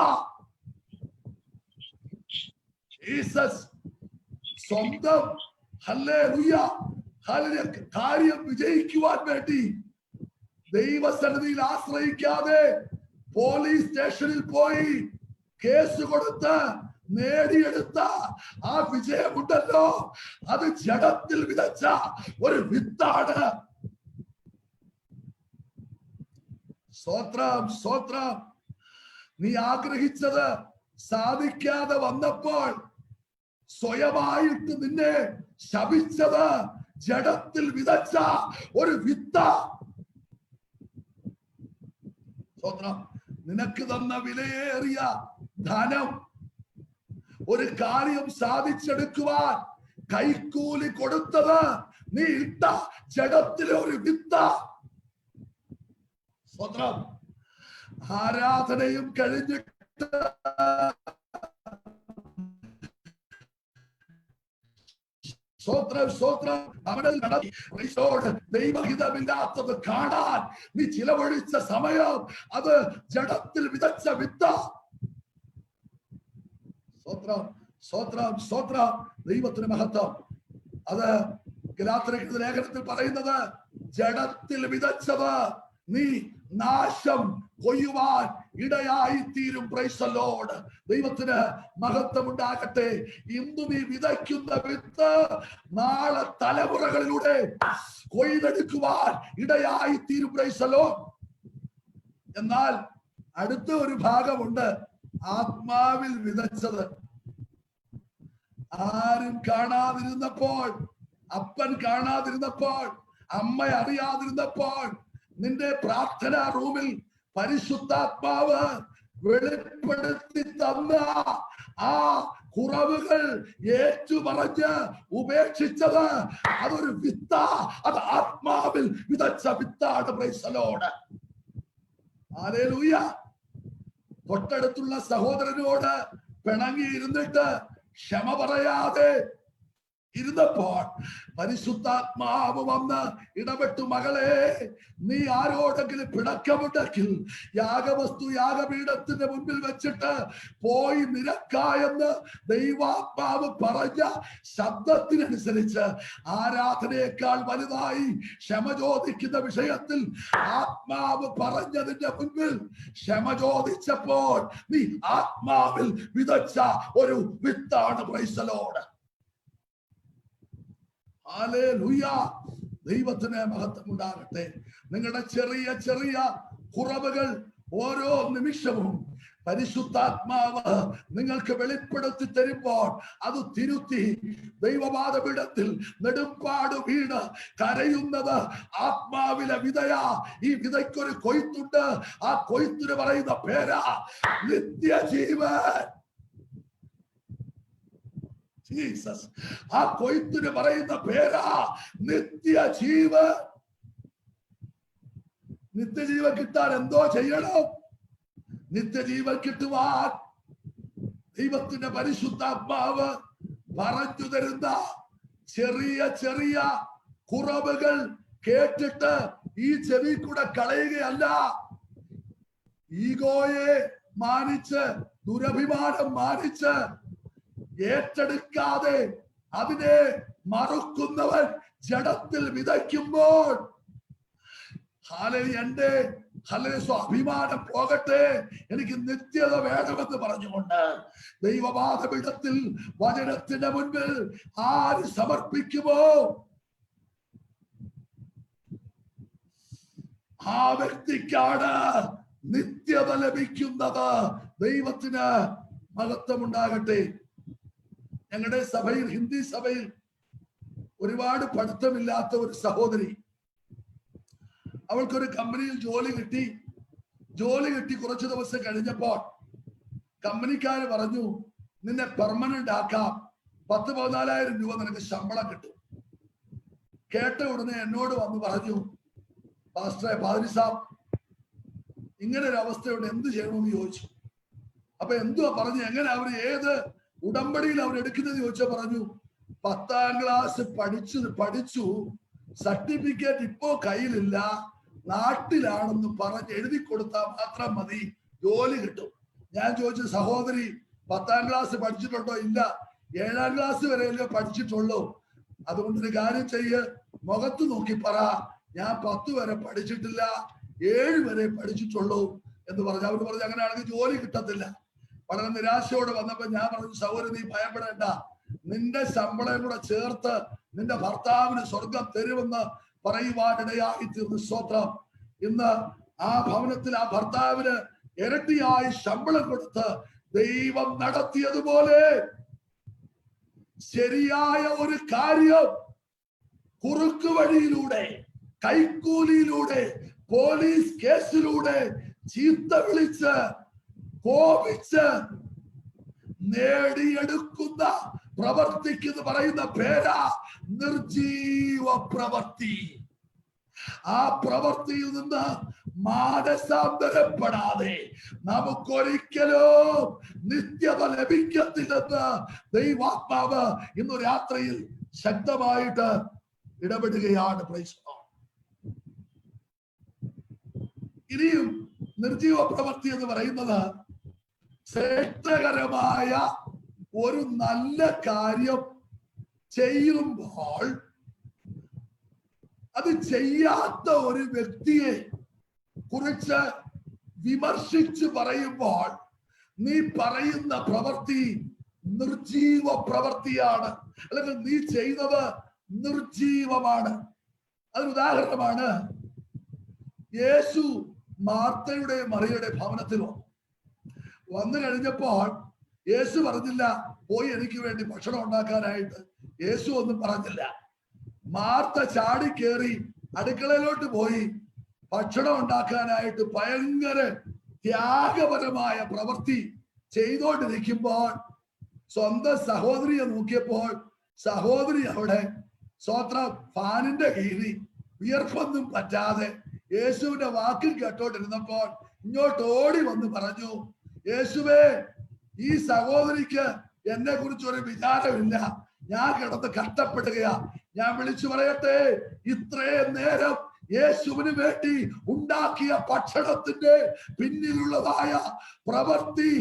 ജീസസ് സ്വന്തം ഹല്ലേലൂയ കാര്യം വിജയിക്കുവാൻ വേണ്ടി ദൈവസന്നിധിയിൽ ആശ്രയിക്കാതെ പോലീസ് സ്റ്റേഷനിൽ പോയി കേസ് കൊടുത്ത് നേടിയെടുത്ത ആ വിജയമുണ്ടല്ലോ, അത് ജഡത്തിൽ വിതച്ച ഒരു വിത്താണ്. സ്തോത്രം, സ്തോത്രം. നീ ആഗ്രഹിച്ചത് സാധിക്കാതെ വന്നപ്പോൾ സ്വയമായിട്ട് നിന്നെ ശപിച്ചത് ജഡത്തിൽ വിതച്ച ഒരു വിത്ത. സ്തോത്രം. നിനക്ക് തന്ന വിലയേറിയ ധനം, ഒരു കാര്യം സാധിച്ചെടുക്കുവാൻ കൈക്കൂലി കൊടുത്തത് നീ ഇട്ട ജഡത്തിലെ ഒരു വിത്ത. സ്തോത്രം. ആരാധനയും കഴിഞ്ഞിട്ട് സ്തോത്രം, സ്തോത്രം. ദൈവഹിതമില്ലാത്തത് കാണാൻ നീ ചിലവഴിച്ച സമയം അത് ജഡത്തിൽ വിതച്ച വിത്ത. സ്തോത്രം, സ്തോത്രം, സ്തോത്രം. ദൈവത്തിന് മഹത്വം. അത് ഗലാത്യരുടെ ലേഖനത്തിൽ പറയുന്നത് ജഡത്തിൽ വിതച്ചത് നീ നാശം കൊയ്യുവാൻ ഇടയായി തീരും. Praise the Lord. ദൈവത്തിന് മഹത്വം ഉണ്ടാകട്ടെ. ഇന്ന് നീ വിതയ്ക്കുന്ന വിത്ത് നാളെ തലമുറകളിലൂടെ കൊയ്തെടുക്കുവാൻ ഇടയായി തീരും. Praise the Lord. എന്നാൽ അടുത്ത ഒരു ഭാഗമുണ്ട്, ആത്മാവിൽ വിതച്ചത്. ആരും കാണാതിരുന്നപ്പോൾ, അപ്പൻ കാണാതിരുന്നപ്പോൾ, അമ്മ അറിയാതിരുന്നപ്പോൾ നിന്റെ പ്രാർത്ഥനാ റൂമിൽ പരിശുദ്ധാത്മാവ് വെളിപ്പെടുത്തി തന്ന ആ കുറവുകൾ ഏറ്റുപറഞ്ഞ് ഉപേക്ഷിച്ചത് അതൊരു വിത്ത. അത് ആത്മാവിൽ വിതച്ച വിത്താണ്. Praise the Lord. ഹല്ലേലൂയ. തൊട്ടടുത്തുള്ള സഹോദരനോട് പിണങ്ങിയിരുന്നിട്ട് ക്ഷമ പറയാതെ ഇരുന്നപ്പോൾ പരിശുദ്ധാത്മാവ് വന്ന് ഇടപെട്ടു, മകളെ, നീ ആരോടെങ്കിലും പിണക്കമുണ്ടെങ്കിൽ യാഗവസ്തു യാഗപീഠത്തിന്റെ മുൻപിൽ വെച്ചിട്ട് പോയി നിരക്കായെന്ന് ദൈവാത്മാവ് പറഞ്ഞ ശബ്ദത്തിനനുസരിച്ച് ആരാധനയേക്കാൾ വലുതായി ക്ഷമ ചോദിക്കുന്ന വിഷയത്തിൽ ആത്മാവ് പറഞ്ഞതിന്റെ മുൻപിൽ ക്ഷമ ചോദിച്ചപ്പോൾ നീ ആത്മാവിൽ വിതച്ച ഒരു വിത്താണ്. Praise the Lord. ഹല്ലേലൂയ. ദൈവത്തിന് മഹത്വം ഉണ്ടാകട്ടെ. നിങ്ങളുടെ ചെറിയ ചെറിയ കുറവുകൾ ഓരോ നിമിഷവും പരിശുദ്ധാത്മാവ് നിങ്ങൾക്ക് വെളിപ്പെടുത്തി തരുമ്പോൾ അത് തിരുത്തി ദൈവപാദപീഠത്തിൽ നെടുമ്പാട് വീണ് കരയുന്നത് ആത്മാവിലെ വിതയാ. ഈ വിതയ്ക്കൊരു കൊയ്ത്തുണ്ട്. ആ കൊയ്ത്തിന് പറയുന്ന പേരാ നിത്യജീവൻ. ജീസസ്. ആ കൊയ്ത്തിന് പറയുന്ന പേരാ നിത്യജീവൻ. നിത്യജീവൻ കിട്ടാൻ എന്തോ ചെയ്യണം? നിത്യജീവൻ കിട്ടുവാൻ ദൈവത്തിന്റെ പരിശുദ്ധാത്മാവ് പറഞ്ഞു തരുന്ന ചെറിയ ചെറിയ കുറവുകൾ കേട്ടിട്ട് ഈ ചെവി കൂടെ കളയുകയല്ല. ഈഗോയെ മാനിച്ച്, ദുരഭിമാനം മാനിച്ച് ഏറ്റെടുക്കാതെ അതിനെ മറുക്കുന്നവൻ ജഡത്തിൽ വിതയ്ക്കുമ്പോൾ എന്റെ അഭിമാനം പോകട്ടെ, എനിക്ക് നിത്യത വേണമെന്ന് പറഞ്ഞുകൊണ്ട് ദൈവപാദപീഠത്തിൽ വചനത്തിന്റെ മുൻപിൽ ആര് സമർപ്പിക്കുമോ ആ വ്യക്തിക്കാണ് നിത്യത ലഭിക്കുന്നത്. ദൈവത്തിന് മഹത്വം ഉണ്ടാകട്ടെ. ഞങ്ങളുടെ സഭയിൽ, ഹിന്ദി സഭയിൽ ഒരുപാട് പഠിത്തമില്ലാത്ത ഒരു സഹോദരി, അവൾക്കൊരു കമ്പനിയിൽ ജോലി കിട്ടി കുറച്ചു ദിവസം കഴിഞ്ഞപ്പോൾ കമ്പനിക്കാര് പറഞ്ഞു, നിന്നെ പെർമനന്റ് ആക്കാം, 10-14,000 രൂപ നിനക്ക് ശമ്പളം കിട്ടും. കേട്ട ഉടനെ എന്നോട് വന്ന് പറഞ്ഞു, പാസ്റ്ററെ, പാദ്രി സാബ്, ഇങ്ങനെ ഒരു അവസ്ഥയോട് എന്ത് ചെയ്യണമെന്ന് ചോദിച്ചു. അപ്പൊ എന്തുവാ പറഞ്ഞു, എങ്ങനെ അവര് ഏത് ഉടമ്പടിയിൽ അവർ എടുക്കുന്നത് ചോദിച്ചാൽ പറഞ്ഞു, 10ാം ക്ലാസ് പഠിച്ചു, സർട്ടിഫിക്കറ്റ് ഇപ്പോ കയ്യിലില്ല, നാട്ടിലാണെന്ന് പറഞ്ഞ് എഴുതി കൊടുത്താൽ മാത്രം മതി, ജോലി കിട്ടും. ഞാൻ ചോദിച്ചു, സഹോദരി 10ാം ക്ലാസ് പഠിച്ചിട്ടുണ്ടോ? ഇല്ല, 7ാം ക്ലാസ് വരെയല്ലേ പഠിച്ചിട്ടുള്ളൂ. അതുകൊണ്ടൊരു കാര്യം ചെയ്യ്, മുഖത്ത് നോക്കി പറ, ഞാൻ 10 വരെ പഠിച്ചിട്ടില്ല, 7 വരെ പഠിച്ചിട്ടുള്ളൂ എന്ന് പറഞ്ഞു. അവർ പറഞ്ഞു, അങ്ങനെയാണെങ്കിൽ ജോലി കിട്ടത്തില്ല. വളരെ നിരാശയോടെ വന്നപ്പോ ഞാൻ പറഞ്ഞു, സഹോദരി, നീ ഭയപ്പെടേണ്ട, നിന്റെ ശമ്പളം കൂടെ ചേർത്ത് നിന്റെ ഭർത്താവിന് സ്വർഗം തരുമെന്ന് പറയുവാനിടയായി തീർന്നു. സ്തോത്രം. ഇന്ന് ആ ഭവനത്തിൽ ആ ഭർത്താവിന് ഇരട്ടിയായി ശമ്പളം കൊടുത്ത് ദൈവം നടത്തിയതുപോലെ ശരിയായ ഒരു കാര്യം കുറുക്കു വഴിയിലൂടെ, കൈക്കൂലിയിലൂടെ, പോലീസ് കേസിലൂടെ, ചീത്ത വിളിച്ച് കോപിച്ച് നേടിയെടുക്കുന്ന പ്രവർത്തിക്ക് എന്ന് പറയുന്ന പേരാ നിർജീവ പ്രവൃത്തി. ആ പ്രവൃത്തിയിൽ നിന്ന് മാനസാന്തരപ്പെടാതെ നമുക്കൊരിക്കലും നിത്യത ലഭിക്കത്തില്ലെന്ന് ദൈവാത്മാവ് ഇന്ന് രാത്രിയിൽ ശക്തമായിട്ട് ഇടപെടുകയാണ്. ഇനിയും നിർജീവ പ്രവൃത്തി എന്ന് പറയുന്നത് ശ്രേഷ്ഠകരമായ ഒരു നല്ല കാര്യം ചെയ്യുമ്പോൾ അത് ചെയ്യാത്ത ഒരു വ്യക്തിയെ കുറിച്ച് വിമർശിച്ച് പറയുമ്പോൾ നീ പറയുന്ന പ്രവൃത്തി നിർജീവ പ്രവൃത്തിയാണ്, അല്ലെങ്കിൽ നീ ചെയ്തത് നിർജീവമാണ്. അതിന് ഉദാഹരണമാണ്, യേശു മാർത്തയുടെ മറിയയുടെ ഭവനത്തിൽ വന്നു കഴിഞ്ഞപ്പോൾ യേശു പറഞ്ഞില്ല, പോയി എനിക്ക് വേണ്ടി ഭക്ഷണം ഉണ്ടാക്കാനായിട്ട്. യേശു ഒന്നും പറഞ്ഞില്ല. മാർത്ത ചാടി കയറി അടുക്കളയിലോട്ട് പോയി ഭക്ഷണം ഉണ്ടാക്കാനായിട്ട് ഭയങ്കര ത്യാഗപരമായ പ്രവൃത്തി ചെയ്തോണ്ടിരിക്കുമ്പോൾ സ്വന്തം സഹോദരിയെ നോക്കിയപ്പോൾ സഹോദരി അവിടെ സ്വന്തം ഫാനിന്റെ കീഴിൽ വിയർപ്പൊന്നും പറ്റാതെ യേശുവിന്റെ വാക്കിൽ കേട്ടോണ്ടിരുന്നപ്പോൾ ഇങ്ങോട്ട് ഓടി വന്ന് പറഞ്ഞു, യേശുവേ, ഈ സഹോദരിക്ക് എന്നെ കുറിച്ച് ഒരു വിചാരമില്ല, ഞാൻ കിടന്ന് കഷ്ടപ്പെടുകയാ. ഞാൻ വിളിച്ചു പറയട്ടെ, ഇത്രയും നേരം യേശുവിന് വേണ്ടി ഉണ്ടാക്കിയ ഭക്ഷണത്തിന്റെ പിന്നിലുള്ളതായ പ്രവൃത്തി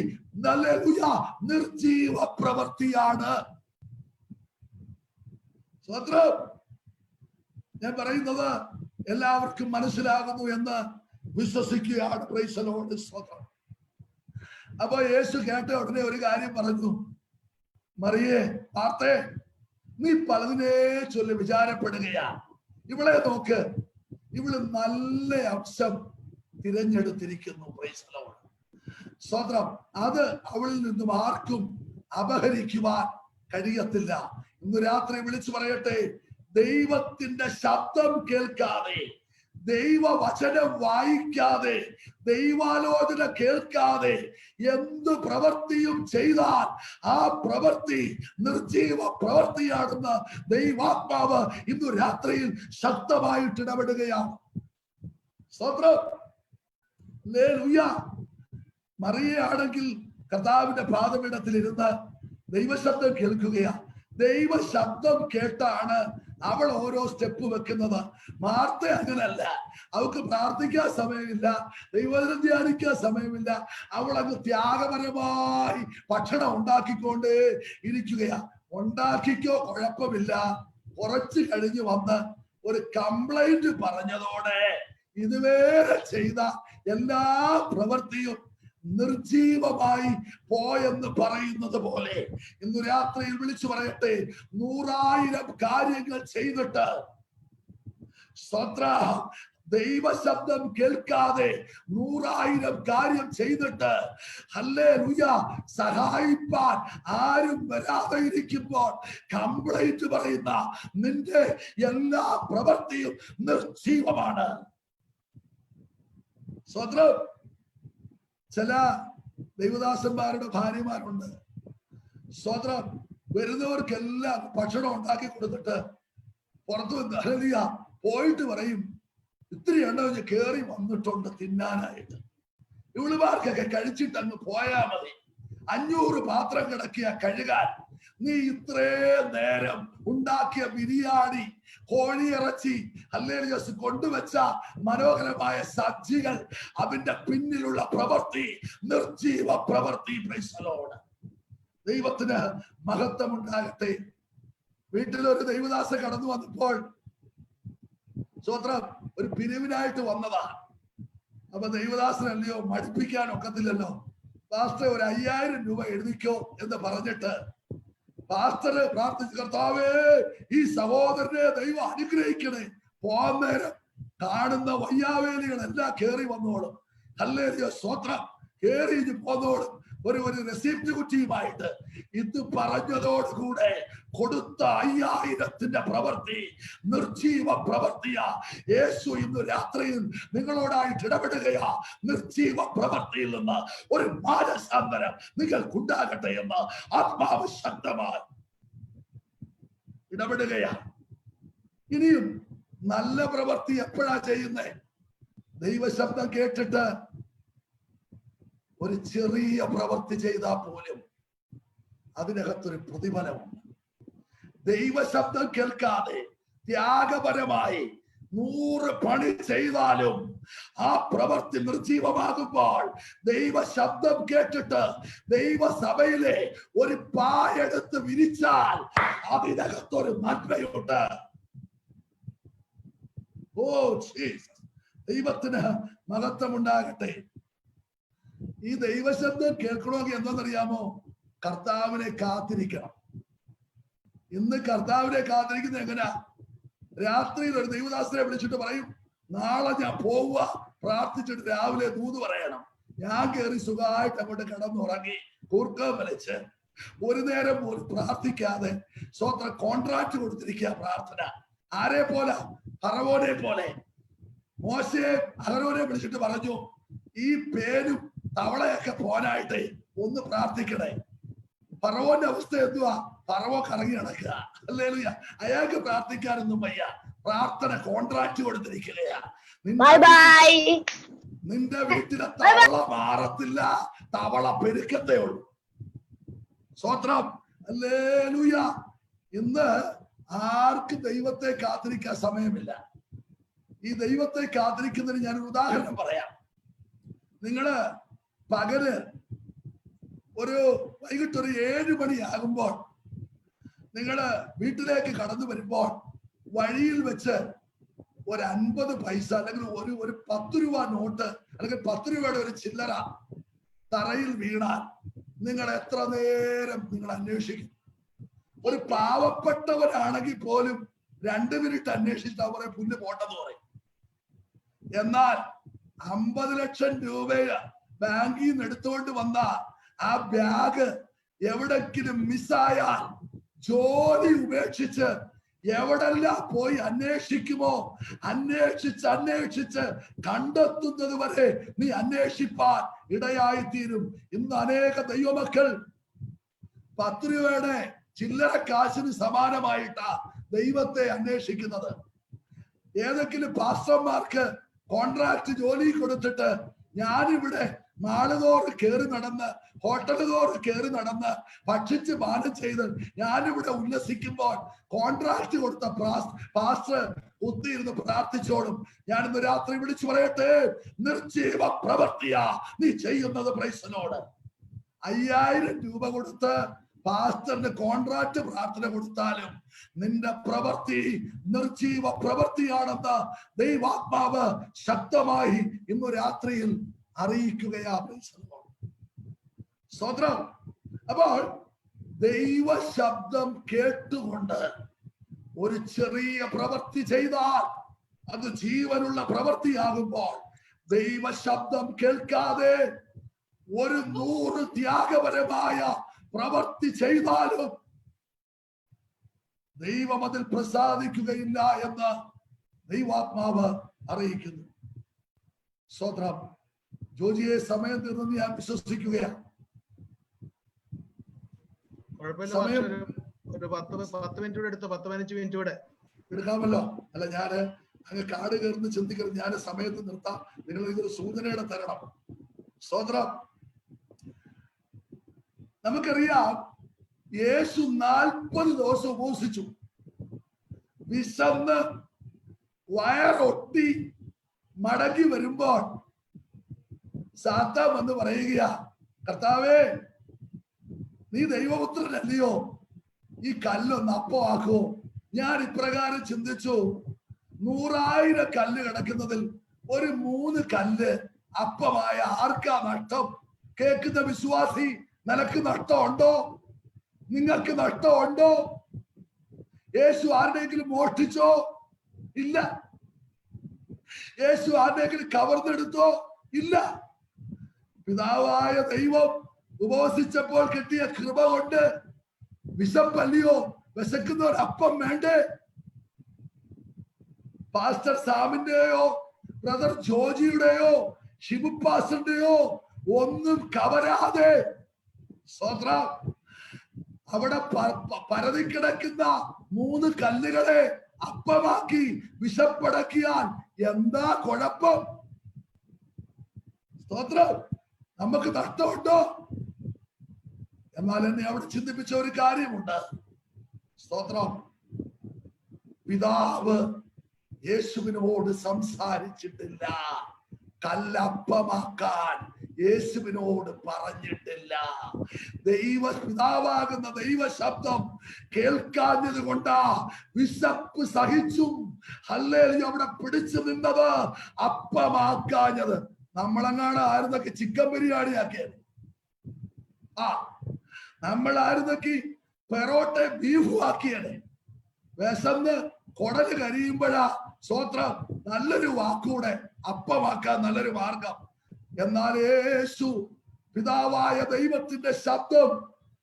നിർജീവ പ്രവൃത്തിയാണ്. സ്വത്രം. ഞാൻ പറയുന്നത് എല്ലാവർക്കും മനസ്സിലാകുന്നു എന്ന് വിശ്വസിക്കുകയാണ്. Praise the Lord. സ്വത്രം. അപ്പൊ യേശു കേട്ട ഉടനെ ഒരു കാര്യം പറഞ്ഞു, മറിയേ, മാർത്തേ, നീ പലതിനെ ചൊല്ലി വിചാരപ്പെടുകയാ. ഇവളെ നോക്ക്, ഇവള് നല്ല അംശം തിരഞ്ഞെടുത്തിരിക്കുന്നു. Praise the Lord. സ്വത്രം. അത് അവളിൽ നിന്നും ആർക്കും അപഹരിക്കുവാൻ കഴിയത്തില്ല. ഇന്ന് രാത്രി വിളിച്ചു പറയട്ടെ, ദൈവത്തിന്റെ ശബ്ദം കേൾക്കാതെ, ദൈവവചനം വായിക്കാതെ, ദൈവാലോചന കേൾക്കാതെ എന്ത് പ്രവൃത്തിയും ചെയ്താൽ ആ പ്രവൃത്തി നിർജീവ പ്രവൃത്തിയാണെന്ന് ദൈവാത്മാവ് ഇന്ന് രാത്രിയിൽ ശക്തമായിട്ട് ഇടപെടുകയാണ്. സ്തോത്രം. ഹല്ലേലൂയ. മറിയയാണെങ്കിൽ കർത്താവിന്റെ പാദപീഠത്തിൽ ഇരുന്ന് ദൈവശബ്ദം കേൾക്കുകയാണ്. ദൈവശബ്ദം കേട്ടാണ് അവൾ ഓരോ സ്റ്റെപ്പ് വെക്കുന്നത്. മാർത്ത അങ്ങനല്ല. അവൾക്ക് പ്രാർത്ഥിക്കാൻ സമയമില്ല, ദൈവവചനം ധ്യാനിക്കാൻ സമയമില്ല. അവൾ അങ്ങ് ത്യാഗപരമായി ഭക്ഷണം ഉണ്ടാക്കിക്കൊണ്ട് ഇരിക്കുകയാ. ഉണ്ടാക്കിക്കോ, കുഴപ്പമില്ല. കുറച്ച് കഴിഞ്ഞ് വന്ന് ഒരു കംപ്ലൈന്റ് പറഞ്ഞതോടെ ഇതുവരെ ചെയ്ത എല്ലാ പ്രവൃത്തിയും നിർജീവമായി പോയെന്ന് പറയുന്നത് പോലെ ഇന്ന് രാത്രിയിൽ വിളിച്ചു പറയട്ടെ, 100,000 കാര്യങ്ങൾ ചെയ്തിട്ട് ദൈവശബ്ദം കേൾക്കാതെ 100,000 കാര്യം ചെയ്തിട്ട് ഹല്ലേലൂയ സഹായിപ്പാൻ ആരും വരാതെ ഇരിക്കുമ്പോൾ കംപ്ലൈന്റ് പറയുന്ന നിന്റെ എല്ലാ പ്രവൃത്തിയും നിർജീവമാണ്. സ്വതന്ത്രം. ചില ദൈവദാസന്മാരുടെ ഭാര്യമാരുണ്ട്. സ്വതന്ത്രം. വരുന്നവർക്കെല്ലാം ഭക്ഷണം ഉണ്ടാക്കി കൊടുത്തിട്ട് പുറത്തു വന്ന് ഹല്ലേലൂയ പോയിട്ട് പറയും, ഇത്തിരി എണ്ണ കേറി വന്നിട്ടുണ്ട് തിന്നാനായിട്ട്. ഇവളുമാർക്കൊക്കെ കഴിച്ചിട്ട് അങ്ങ് പോയാ മതി. 500 പാത്രം കിടക്കിയ കഴുകാൻ. നീ ഇത്രയും നേരം ഉണ്ടാക്കിയ ബിരിയാണി, കോഴിയിറച്ചി, ഹല്ലേലൂയ കൊണ്ടുവച്ച മനോഹരമായ സബ്ജികൾ, അതിന്റെ പിന്നിലുള്ള പ്രവൃത്തി നിർജീവ പ്രവൃത്തി. Praise the Lord. ദൈവത്തിന് മഹത്വം ഉണ്ടാകട്ടെ. വീട്ടിലൊരു ദൈവദാസ കടന്നു വന്നപ്പോൾ സ്വത്രം ഒരു പിരിവിനായിട്ട് വന്നതാ. അപ്പൊ ദൈവദാസനല്ലയോ, മടുപ്പിക്കാൻ ഒക്കത്തില്ലല്ലോ. പാസ്റ്റർ ഒരു 5,000 രൂപ എഴുതിക്കോ എന്ന് പറഞ്ഞിട്ട് പാസ്റ്റർ പ്രാർത്ഥിച്ചു, കർത്താവേ ഈ സഹോദരനെ ദൈവം അനുഗ്രഹിക്കണേ. പോകാൻ നേരം കാണുന്ന വയ്യാവേലികളെല്ലാം കേറി വന്നോളും. ഹല്ലേലൂയ സ്തോത്രം. കേറി പോന്നോളും. ഒരു റെസിപ്റ്റ് കുറ്റിയുമായിട്ട് ഇത് പറഞ്ഞതോടുകൂടെ കൊടുത്ത 5,000ന്റെ പ്രവൃത്തി നിർജീവ പ്രവൃത്തിയാ. യേശു ഇന്ന് രാത്രിയിൽ നിങ്ങളോടായിട്ട് ഇടപെടുകയാ. നിർജീവ പ്രവൃത്തിയിൽ നിന്ന് ഒരു മാനസാന്തരം നിങ്ങൾക്കുണ്ടാകട്ടെ എന്ന് ആത്മാവ് ശക്തമായി ഇടപെടുകയാ. ഇനിയും നല്ല പ്രവൃത്തി എപ്പോഴാ ചെയ്യുന്നേ? ദൈവശബ്ദം കേട്ടിട്ട് ഒരു ചെറിയ പ്രവൃത്തി ചെയ്താൽ പോലും അതിനകത്തൊരു പ്രതിഫലമുണ്ട്. ദൈവശബ്ദം കേൾക്കാതെ ത്യാഗപരമായി 100 പണി ചെയ്താലും ആ പ്രവൃത്തി നിർജീവമാകുമ്പോൾ ദൈവശബ്ദം കേട്ടിട്ട് ദൈവസഭയിലെ ഒരു പായെടുത്ത് വിരിച്ചാൽ അതിനകത്തൊരു നന്മയുണ്ട്. Oh Jesus. ദൈവത്തിന് മഹത്വമുണ്ടാകട്ടെ. ഈ ദൈവശബ്ദം കേൾക്കണമെങ്കിൽ എന്താണെന്നറിയാമോ? കർത്താവിനെ കാത്തിരിക്കണം. ഇന്ന് കർത്താവിനെ കാത്തിരിക്കുന്നത് എങ്ങനെയാ? രാത്രിയിൽ ഒരു ദൈവദാസനെ വിളിച്ചിട്ട് പറയും, നാളെ ഞാൻ പോവുക, പ്രാർത്ഥിച്ചിട്ട് രാവിലെ ദൂത് പറയണം. ഞാൻ കയറി സുഖമായിട്ട് അങ്ങോട്ട് കിടന്നുറങ്ങി കൂർക്കം വലിച്ച് ഒരു നേരം പോലും പ്രാർത്ഥിക്കാതെ സ്വന്തം കോൺട്രാക്ട് കൊടുത്തിരിക്കുക പ്രാർത്ഥന. ആരെ പോലെ? ഫറവോനെ പോലെ. മോശയെ അഹരോനെ വിളിച്ചിട്ട് പറഞ്ഞു, ഈ പേരും തവളയൊക്കെ പോനായിട്ട് ഒന്ന് പ്രാർത്ഥിക്കണേ. ഫറവോന്റെ അവസ്ഥ എന്തുവാ? ഫറവോ കറങ്ങി നടക്കുക. ഹല്ലേലൂയ. അയാൾക്ക് പ്രാർത്ഥിക്കാനൊന്നും വയ്യ. പ്രാർത്ഥന കോൺട്രാക്ട് കൊടുത്തിരിക്കുകയാ. നിന്റെ വീട്ടിലെ തവള മാറത്തില്ല, തവള പെരുക്കത്തേ ഉള്ളൂ. സ്വത്രം. ഹല്ലേലൂയ. ഇന്ന് ആർക്കും ദൈവത്തെ കാത്തിരിക്കാൻ സമയമില്ല. ഈ ദൈവത്തെ കാത്തിരിക്കുന്നതിന് ഞാനൊരു ഉദാഹരണം പറയാം. നിങ്ങള് പകല് വൈകിട്ട് ഒരു 7 മണിയാകുമ്പോൾ നിങ്ങള് വീട്ടിലേക്ക് കടന്നു വരുമ്പോൾ വഴിയിൽ വെച്ച് ഒരു 50 പൈസ അല്ലെങ്കിൽ ഒരു 10 രൂപ നോട്ട് അല്ലെങ്കിൽ 10 രൂപയുടെ ഒരു ചില്ലറ തറയിൽ വീണാൽ നിങ്ങൾ എത്ര നേരം നിങ്ങൾ അന്വേഷിക്കും? ഒരു പാവപ്പെട്ടവരാണെങ്കിൽ പോലും 2 മിനിറ്റ് അന്വേഷിച്ചാൽ പറയും പുല്ല് പോട്ടെന്ന് പറയും. എന്നാൽ 50 ലക്ഷം രൂപ ബാങ്കിൽ നിന്ന് എടുത്തുകൊണ്ട് വന്ന ആ ബാഗ് എവിടെങ്കിലും മിസ്സായാൽ ജോലി ഉപേക്ഷിച്ച് എവിടെല്ലാം പോയി അന്വേഷിക്കുമോ? അന്വേഷിച്ച് കണ്ടെത്തുന്നത് വരെ നീ അന്വേഷിപ്പാൻ ഇടയായിത്തീരും. ഇന്ന് അനേക ദൈവമക്കൾ 10 രൂപയുടെ ചില്ലറ കാശിന് സമാനമായിട്ടാ ദൈവത്തെ അന്വേഷിക്കുന്നത്. ഏതെങ്കിലും പാസ്റ്റർമാർക്ക് കോൺട്രാക്ട് ജോലി കൊടുത്തിട്ട് ഞാനിവിടെ മാളുതോറ് കയറി നടന്ന് ഹോട്ടലുതോറ് കയറി നടന്ന് ഭക്ഷിച്ച് പാനം ചെയ്ത് ഞാനിവിടെ ഉല്ലസിക്കുമ്പോൾ കോൺട്രാക്ട് കൊടുത്ത പാസ്റ്റർ കുത്തിയിരുന്ന് പ്രാർത്ഥിച്ചോളും. ഞാനിന്ന് രാത്രി വിളിച്ചു പറയട്ടെ, നിർജീവ പ്രവൃത്തിയാ നീ ചെയ്യുന്നത്. പ്രൈസലോട് 5000 രൂപ കൊടുത്ത് പാസ്റ്ററിന് കോൺട്രാക്ട് പ്രാർത്ഥന കൊടുത്താലും നിന്റെ പ്രവൃത്തി നിർജീവ പ്രവൃത്തിയാണെന്ന് ദൈവാത്മാവ് ശക്തമായി ഇന്ന് രാത്രിയിൽ അറിയിക്കുകയാ. സ്തോത്രം. അപ്പോൾ ദൈവ ശബ്ദം കേട്ടുകൊണ്ട് ഒരു ചെറിയ പ്രവൃത്തി ചെയ്താൽ അത് ജീവനുള്ള പ്രവൃത്തിയാകുമ്പോൾ ദൈവ ശബ്ദം കേൾക്കാതെ 100 ത്യാഗപരമായ പ്രവൃത്തി ചെയ്താലും ദൈവം അതിൽ പ്രസാദിക്കുകയില്ല എന്ന് ദൈവാത്മാവ് അറിയിക്കുന്നു. സ്തോത്രം. ജോജിയെ സമയം തീർന്നെന്ന് ഞാൻ വിശ്വസിക്കുകയാണ്. കുഴപ്പമില്ല, ഒരു 10 മിനിറ്റ് കൂടെ എടുത്ത് 10-15 മിനിറ്റ് കൂടെ എടുക്കാമല്ലോ. അല്ല, ഞാന് അങ്ങ് കാട് കയറുന്ന ചിന്തിക്കരുത്. ഞാൻ സമയത്ത് നിർത്താം. നിങ്ങൾ ഇതൊരു സൂചനയുടെ തരണം. സ്തോത്രം. നമുക്കറിയാം, യേശു 40 ദിവസം ഉപവസിച്ചു. വിശന്ന് വയറൊട്ടി മടങ്ങി വരുമ്പോൾ സാത്താൻ വന്ന് പറയുകയാ, കർത്താവേ, നീ ദൈവപുത്രനല്ലയോ, ഈ കല്ലൊന്ന് അപ്പമാക്കോ. ഞാൻ ഇപ്രകാരം ചിന്തിച്ചു, 100,000 കല്ല് കിടക്കുന്നതിൽ ഒരു 3 കല്ല് അപ്പമായ ആർക്കാ നഷ്ടം? കേൾക്കുന്ന വിശ്വാസി, നിനക്ക് നഷ്ടമുണ്ടോ? നിങ്ങൾക്ക് നഷ്ടമുണ്ടോ? യേശു ആരുടെയെങ്കിലും മോഷ്ടിച്ചോ? ഇല്ല. യേശു ആരുടെയെങ്കിലും കവർന്നെടുത്തോ? ഇല്ല. പിതാവായ ദൈവം ഉപവസിച്ചപ്പോൾ കിട്ടിയ കൃപ കൊണ്ട് വിശപ്പല്ലയോ? വിശക്കുന്നവർ അപ്പം വേണ്ടേ? പാസ്റ്റർ സാമിന്റെയോ ബ്രദർ ജോജിയുടെയോ ഷിബു പാസ്റ്ററിന്റെയോ ഒന്നും കവരാതെ സ്തോത്രം, അവിടെ പരതിക്കിടക്കുന്ന 3 കല്ലുകളെ അപ്പമാക്കി വിശപ്പടക്കിയാൽ എന്താ കുഴപ്പം? സ്തോത്രം. നമുക്ക് നഷ്ടമുണ്ടോ? എന്നാൽ എന്നെ അവിടെ ചിന്തിപ്പിച്ച ഒരു കാര്യമുണ്ട്. സ്തോത്രം. പിതാവ് യേശുവിനോട് സംസാരിച്ചിട്ടില്ല. കല്ലപ്പമാക്കാൻ യേശുവിനോട് പറഞ്ഞിട്ടില്ല. പിതാവാകുന്ന ദൈവ ശബ്ദം കേൾക്കാഞ്ഞത് കൊണ്ടാ വിശപ്പ് സഹിച്ചും ഹല്ലേലൂയ അവിടെ പിടിച്ചു നിന്നത്, അപ്പമാക്കാഞ്ഞത്. നമ്മളങ്ങാണ് ആയിരുന്നൊക്കെ ചിക്കൻ ബിരിയാണി ആക്കിയത്. നമ്മളായിരുന്നൊക്കെ പെറോട്ട ബീഫും ആക്കിയത്. വിശന്ന് കൊടല് കരിയുമ്പോഴാ സ്തോത്രം നല്ലൊരു വാക്കൂടെ അപ്പമാക്കാൻ നല്ലൊരു മാർഗം. എന്നാൽ യേശു പിതാവായ ദൈവത്തിന്റെ ശബ്ദം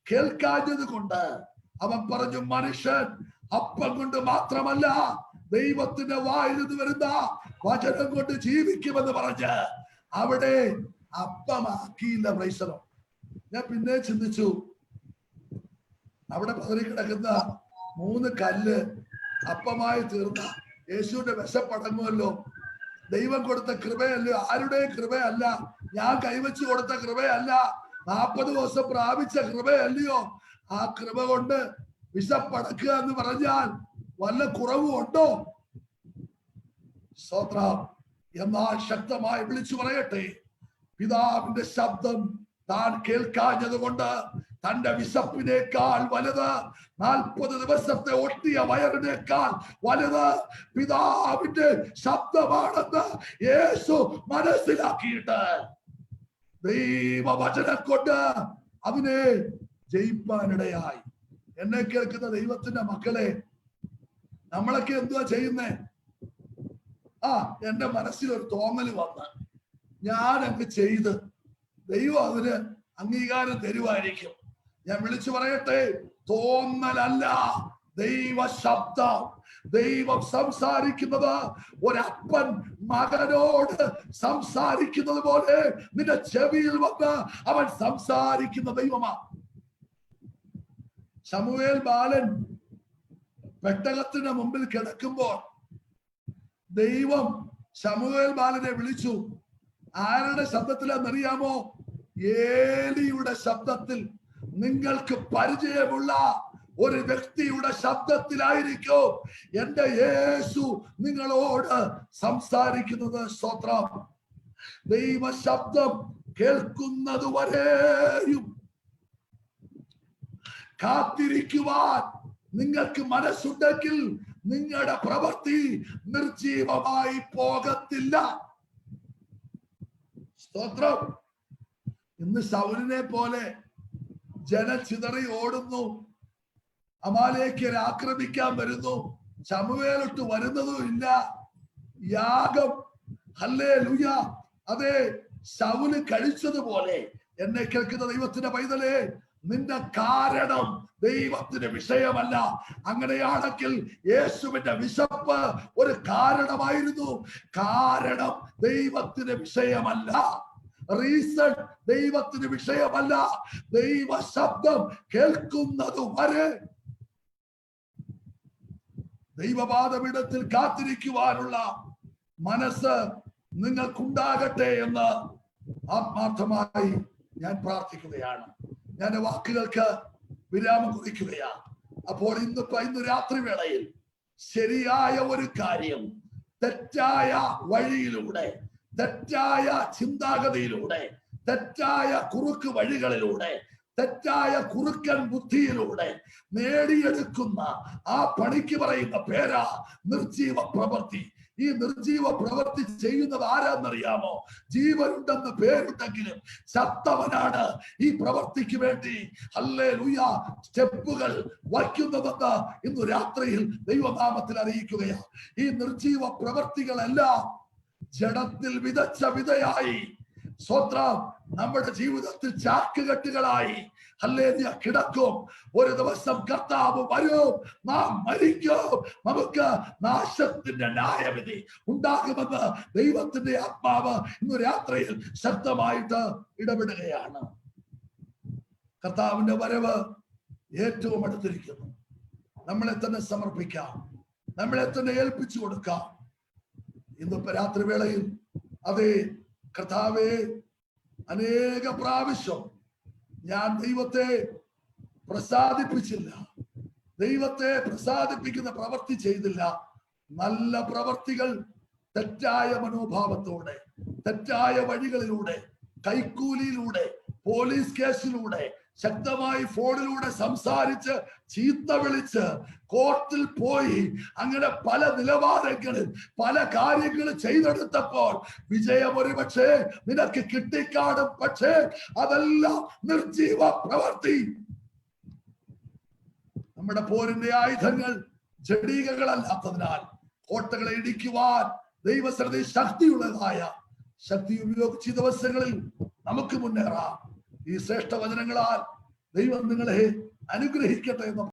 കേൾക്കാഞ്ഞത് കൊണ്ട് അവൻ പറഞ്ഞു, മനുഷ്യൻ അപ്പം കൊണ്ട് മാത്രമല്ല ദൈവത്തിന്റെ വായിൽ നിന്ന് വരുന്ന വചനം കൊണ്ട് ജീവിക്കുമെന്ന് പറഞ്ഞ് അവിടെ അപ്പമാക്കിയില്ല. പ്രൈസലോ. ഞാൻ പിന്നെ ചിന്തിച്ചു, അവിടെ പതറിക്കിടക്കുന്ന 3 കല്ല് അപ്പമായി തീർന്ന യേശുവിന്റെ വിശപ്പടങ്ങുമല്ലോ. ദൈവം കൊടുത്ത കൃപയല്ലോ, ആരുടെ കൃപയല്ല, ഞാൻ കൈവച്ചു കൊടുത്ത കൃപയല്ല, 40 ദിവസം പ്രാപിച്ച കൃപയല്ലയോ. ആ കൃപ കൊണ്ട് വിശപ്പടക്കുക എന്ന് പറഞ്ഞാൽ വല്ല കുറവുണ്ടോ? സ്തോത്രം. എന്നാൽ ശക്തമായി വിളിച്ചു പറയട്ടെ, പിതാവിന്റെ ശബ്ദം താൻ കേൾക്കാഞ്ഞത് കൊണ്ട് തന്റെ വിശപ്പിനേക്കാൾ വലുത്, 40 ദിവസത്തെ ഒട്ടിയ വയറിനേക്കാൾ വലുത് പിതാവിന്റെ ശബ്ദമാണെന്ന് യേശു മനസ്സിലാക്കിയിട്ട് ദൈവവചനം കൊണ്ട് അവനെ ജയിപ്പാനിടയായി. എന്നെ കേൾക്കുന്ന ദൈവത്തിന്റെ മക്കളെ, നമ്മളൊക്കെ എന്തുവാ ചെയ്യുന്നേ? എന്റെ മനസ്സിൽ ഒരു തോന്നല് വന്ന് ഞാൻ അങ്ങ് ചെയ്ത് ദൈവം അതിന് അംഗീകാരം തരുമായിരിക്കും. ഞാൻ വിളിച്ചു പറയട്ടെ, തോന്നലല്ല, ദൈവ ശബ്ദം. ദൈവം സംസാരിക്കുന്നത് ഒരപ്പൻ മകനോട് സംസാരിക്കുന്നത് പോലെ നിന്റെ ചെവിയിൽ വന്ന് അവൻ സംസാരിക്കുന്ന ദൈവമാ. ശമൂവേൽ ബാലൻ പെട്ടകത്തിന് മുമ്പിൽ കിടക്കുമ്പോൾ ദൈവം ശമൂവേൽ ബാലനെ വിളിച്ചു. ആരുടെ ശബ്ദത്തിലാണെന്നറിയാമോ? ഏലിയുടെ ശബ്ദത്തിൽ. നിങ്ങൾക്ക് പരിചയമുള്ള ഒരു വ്യക്തിയുടെ ശബ്ദത്തിലായിരിക്കും എന്റെ യേശു നിങ്ങളോട് സംസാരിക്കുന്നത്. സ്തോത്രം. ദൈവ ശബ്ദം കേൾക്കുന്നത് വരെയും കാത്തിരിക്കുവാൻ നിങ്ങൾക്ക് മനസ്സുണ്ടെങ്കിൽ നിങ്ങളുടെ പ്രവൃത്തി നിർജീവമായി പോകത്തില്ല. സ്തോത്രം. ഇന്ന് ശൗലിനെ പോലെ ജനം ചിതറി ഓടുന്നു, അമാലേക്യരെ ആക്രമിക്കാൻ വരുന്നു, ശമൂവേലോട്ട് വരുന്നതും ഇല്ല. യാഗം ഹല്ലേലൂയ അതെ ശൗല് കഴിച്ചതുപോലെ എന്നെ കേൾക്കുന്ന ദൈവത്തിന്റെ പൈതലേ, നിന്റെ കാരണം ദൈവത്തിന് വിഷയമല്ല. അങ്ങനെയാണെങ്കിൽ യേശുവിന്റെ വിശപ്പ് ഒരു കാരണമായിരുന്നു. കാരണം ദൈവത്തിന് വിഷയമല്ല. റീസൺ ദൈവത്തിന് വിഷയമല്ല. ദൈവ ശബ്ദം കേൾക്കുന്നത് വരെ ദൈവപാദപീഠത്തിൽ കാത്തിരിക്കുവാനുള്ള മനസ്സ് നിങ്ങൾക്കുണ്ടാകട്ടെ എന്ന് ആത്മാർത്ഥമായി ഞാൻ പ്രാർത്ഥിക്കുകയാണ്. ഞാൻ വാക്കുകൾക്ക് വിരാമം കുറിക്കുകയാണ്. അപ്പോൾ ഇന്ന് രാത്രി വേളയിൽ ശരിയായ ഒരു കാര്യം തെറ്റായ വഴിയിലൂടെ, തെറ്റായ ചിന്താഗതിയിലൂടെ, തെറ്റായ കുറുക്ക് വഴികളിലൂടെ, തെറ്റായ കുറുക്കൻ ബുദ്ധിയിലൂടെ നേടിയെടുക്കുന്ന ആ പണിക്ക് പറയുന്ന പേരാ നിർജീവ പ്രവൃത്തി. ഈ നിർജീവ പ്രവൃത്തി ചെയ്യുന്നത് ആരാന്നറിയാമോ? ജീവനുണ്ടെന്ന് പേരുണ്ടെങ്കിലും ചത്തവനാണ് ഈ പ്രവൃത്തിക്ക് വേണ്ടി ഹല്ലേലൂയ സ്റ്റെപ്പുകൾ വയ്ക്കുന്നതെന്ന് ഇന്ന് രാത്രിയിൽ ദൈവനാമത്തിൽ അറിയിക്കുകയാണ്. ഈ നിർജീവ പ്രവൃത്തികളെല്ലാം ജഡത്തിൽ വിതച്ച വിതയായി സ്വത്രം നമ്മുടെ ജീവിതത്തിൽ ചാക്കുകെട്ടുകളായി ഹല്ലേലൂയ കിടക്കും. ഒരു ദിവസം കർത്താവ് വരും, നാം മരിക്കും, നമുക്ക് നാശത്തിന്റെ ന്യായവിധി ഉണ്ടാകുമെന്ന് ദൈവത്തിന്റെ ആത്മാവ് ഇന്ന് രാത്രിയിൽ ശക്തമായിട്ട് ഇടപെടുകയാണ്. കർത്താവിന്റെ വരവ് ഏറ്റവും അടുത്തിരിക്കുന്നു. നമ്മളെ തന്നെ സമർപ്പിക്കാം, നമ്മളെ തന്നെ ഏൽപ്പിച്ചു കൊടുക്കാം. ഇന്നിപ്പോ രാത്രി വേളയിൽ അതേ കർത്താവേ, അനേക പ്രാവശ്യം ഞാൻ ദൈവത്തെ പ്രസാദിപ്പിച്ചില്ല, ദൈവത്തെ പ്രസാദിപ്പിക്കുന്ന പ്രവൃത്തി ചെയ്തില്ല. നല്ല പ്രവൃത്തികൾ തെറ്റായ മനോഭാവത്തോടെ, തെറ്റായ വഴികളിലൂടെ, കൈക്കൂലിയിലൂടെ, പോലീസ് കേസിലൂടെ, ശക്തമായി ഫോണിലൂടെ സംസാരിച്ച്, ചീത്ത വിളിച്ച്, കോർട്ടിൽ പോയി, അങ്ങനെ പല നിലവാരങ്ങളിൽ പല കാര്യങ്ങൾ ചെയ്തെടുത്തപ്പോൾ വിജയം ഒരുപക്ഷെ നിനക്ക് കിട്ടിക്കാണും. പക്ഷേ അതെല്ലാം നിർജീവ പ്രവൃത്തി. നമ്മുടെ പോരിന്റെ ആയുധങ്ങൾ ജഡീകങ്ങളല്ലാത്തതിനാൽ കോട്ടകളെ ഇടിക്കുവാൻ ദൈവസന്നിധി ശക്തിയുള്ളതായ ശക്തി ഉപയോഗിച്ച ദിവസങ്ങളിൽ നമുക്ക് മുന്നേറാം. ഈ ശ്രേഷ്ഠ വചനങ്ങളാൽ ദൈവം നിങ്ങളെ അനുഗ്രഹിക്കട്ടെ എന്ന്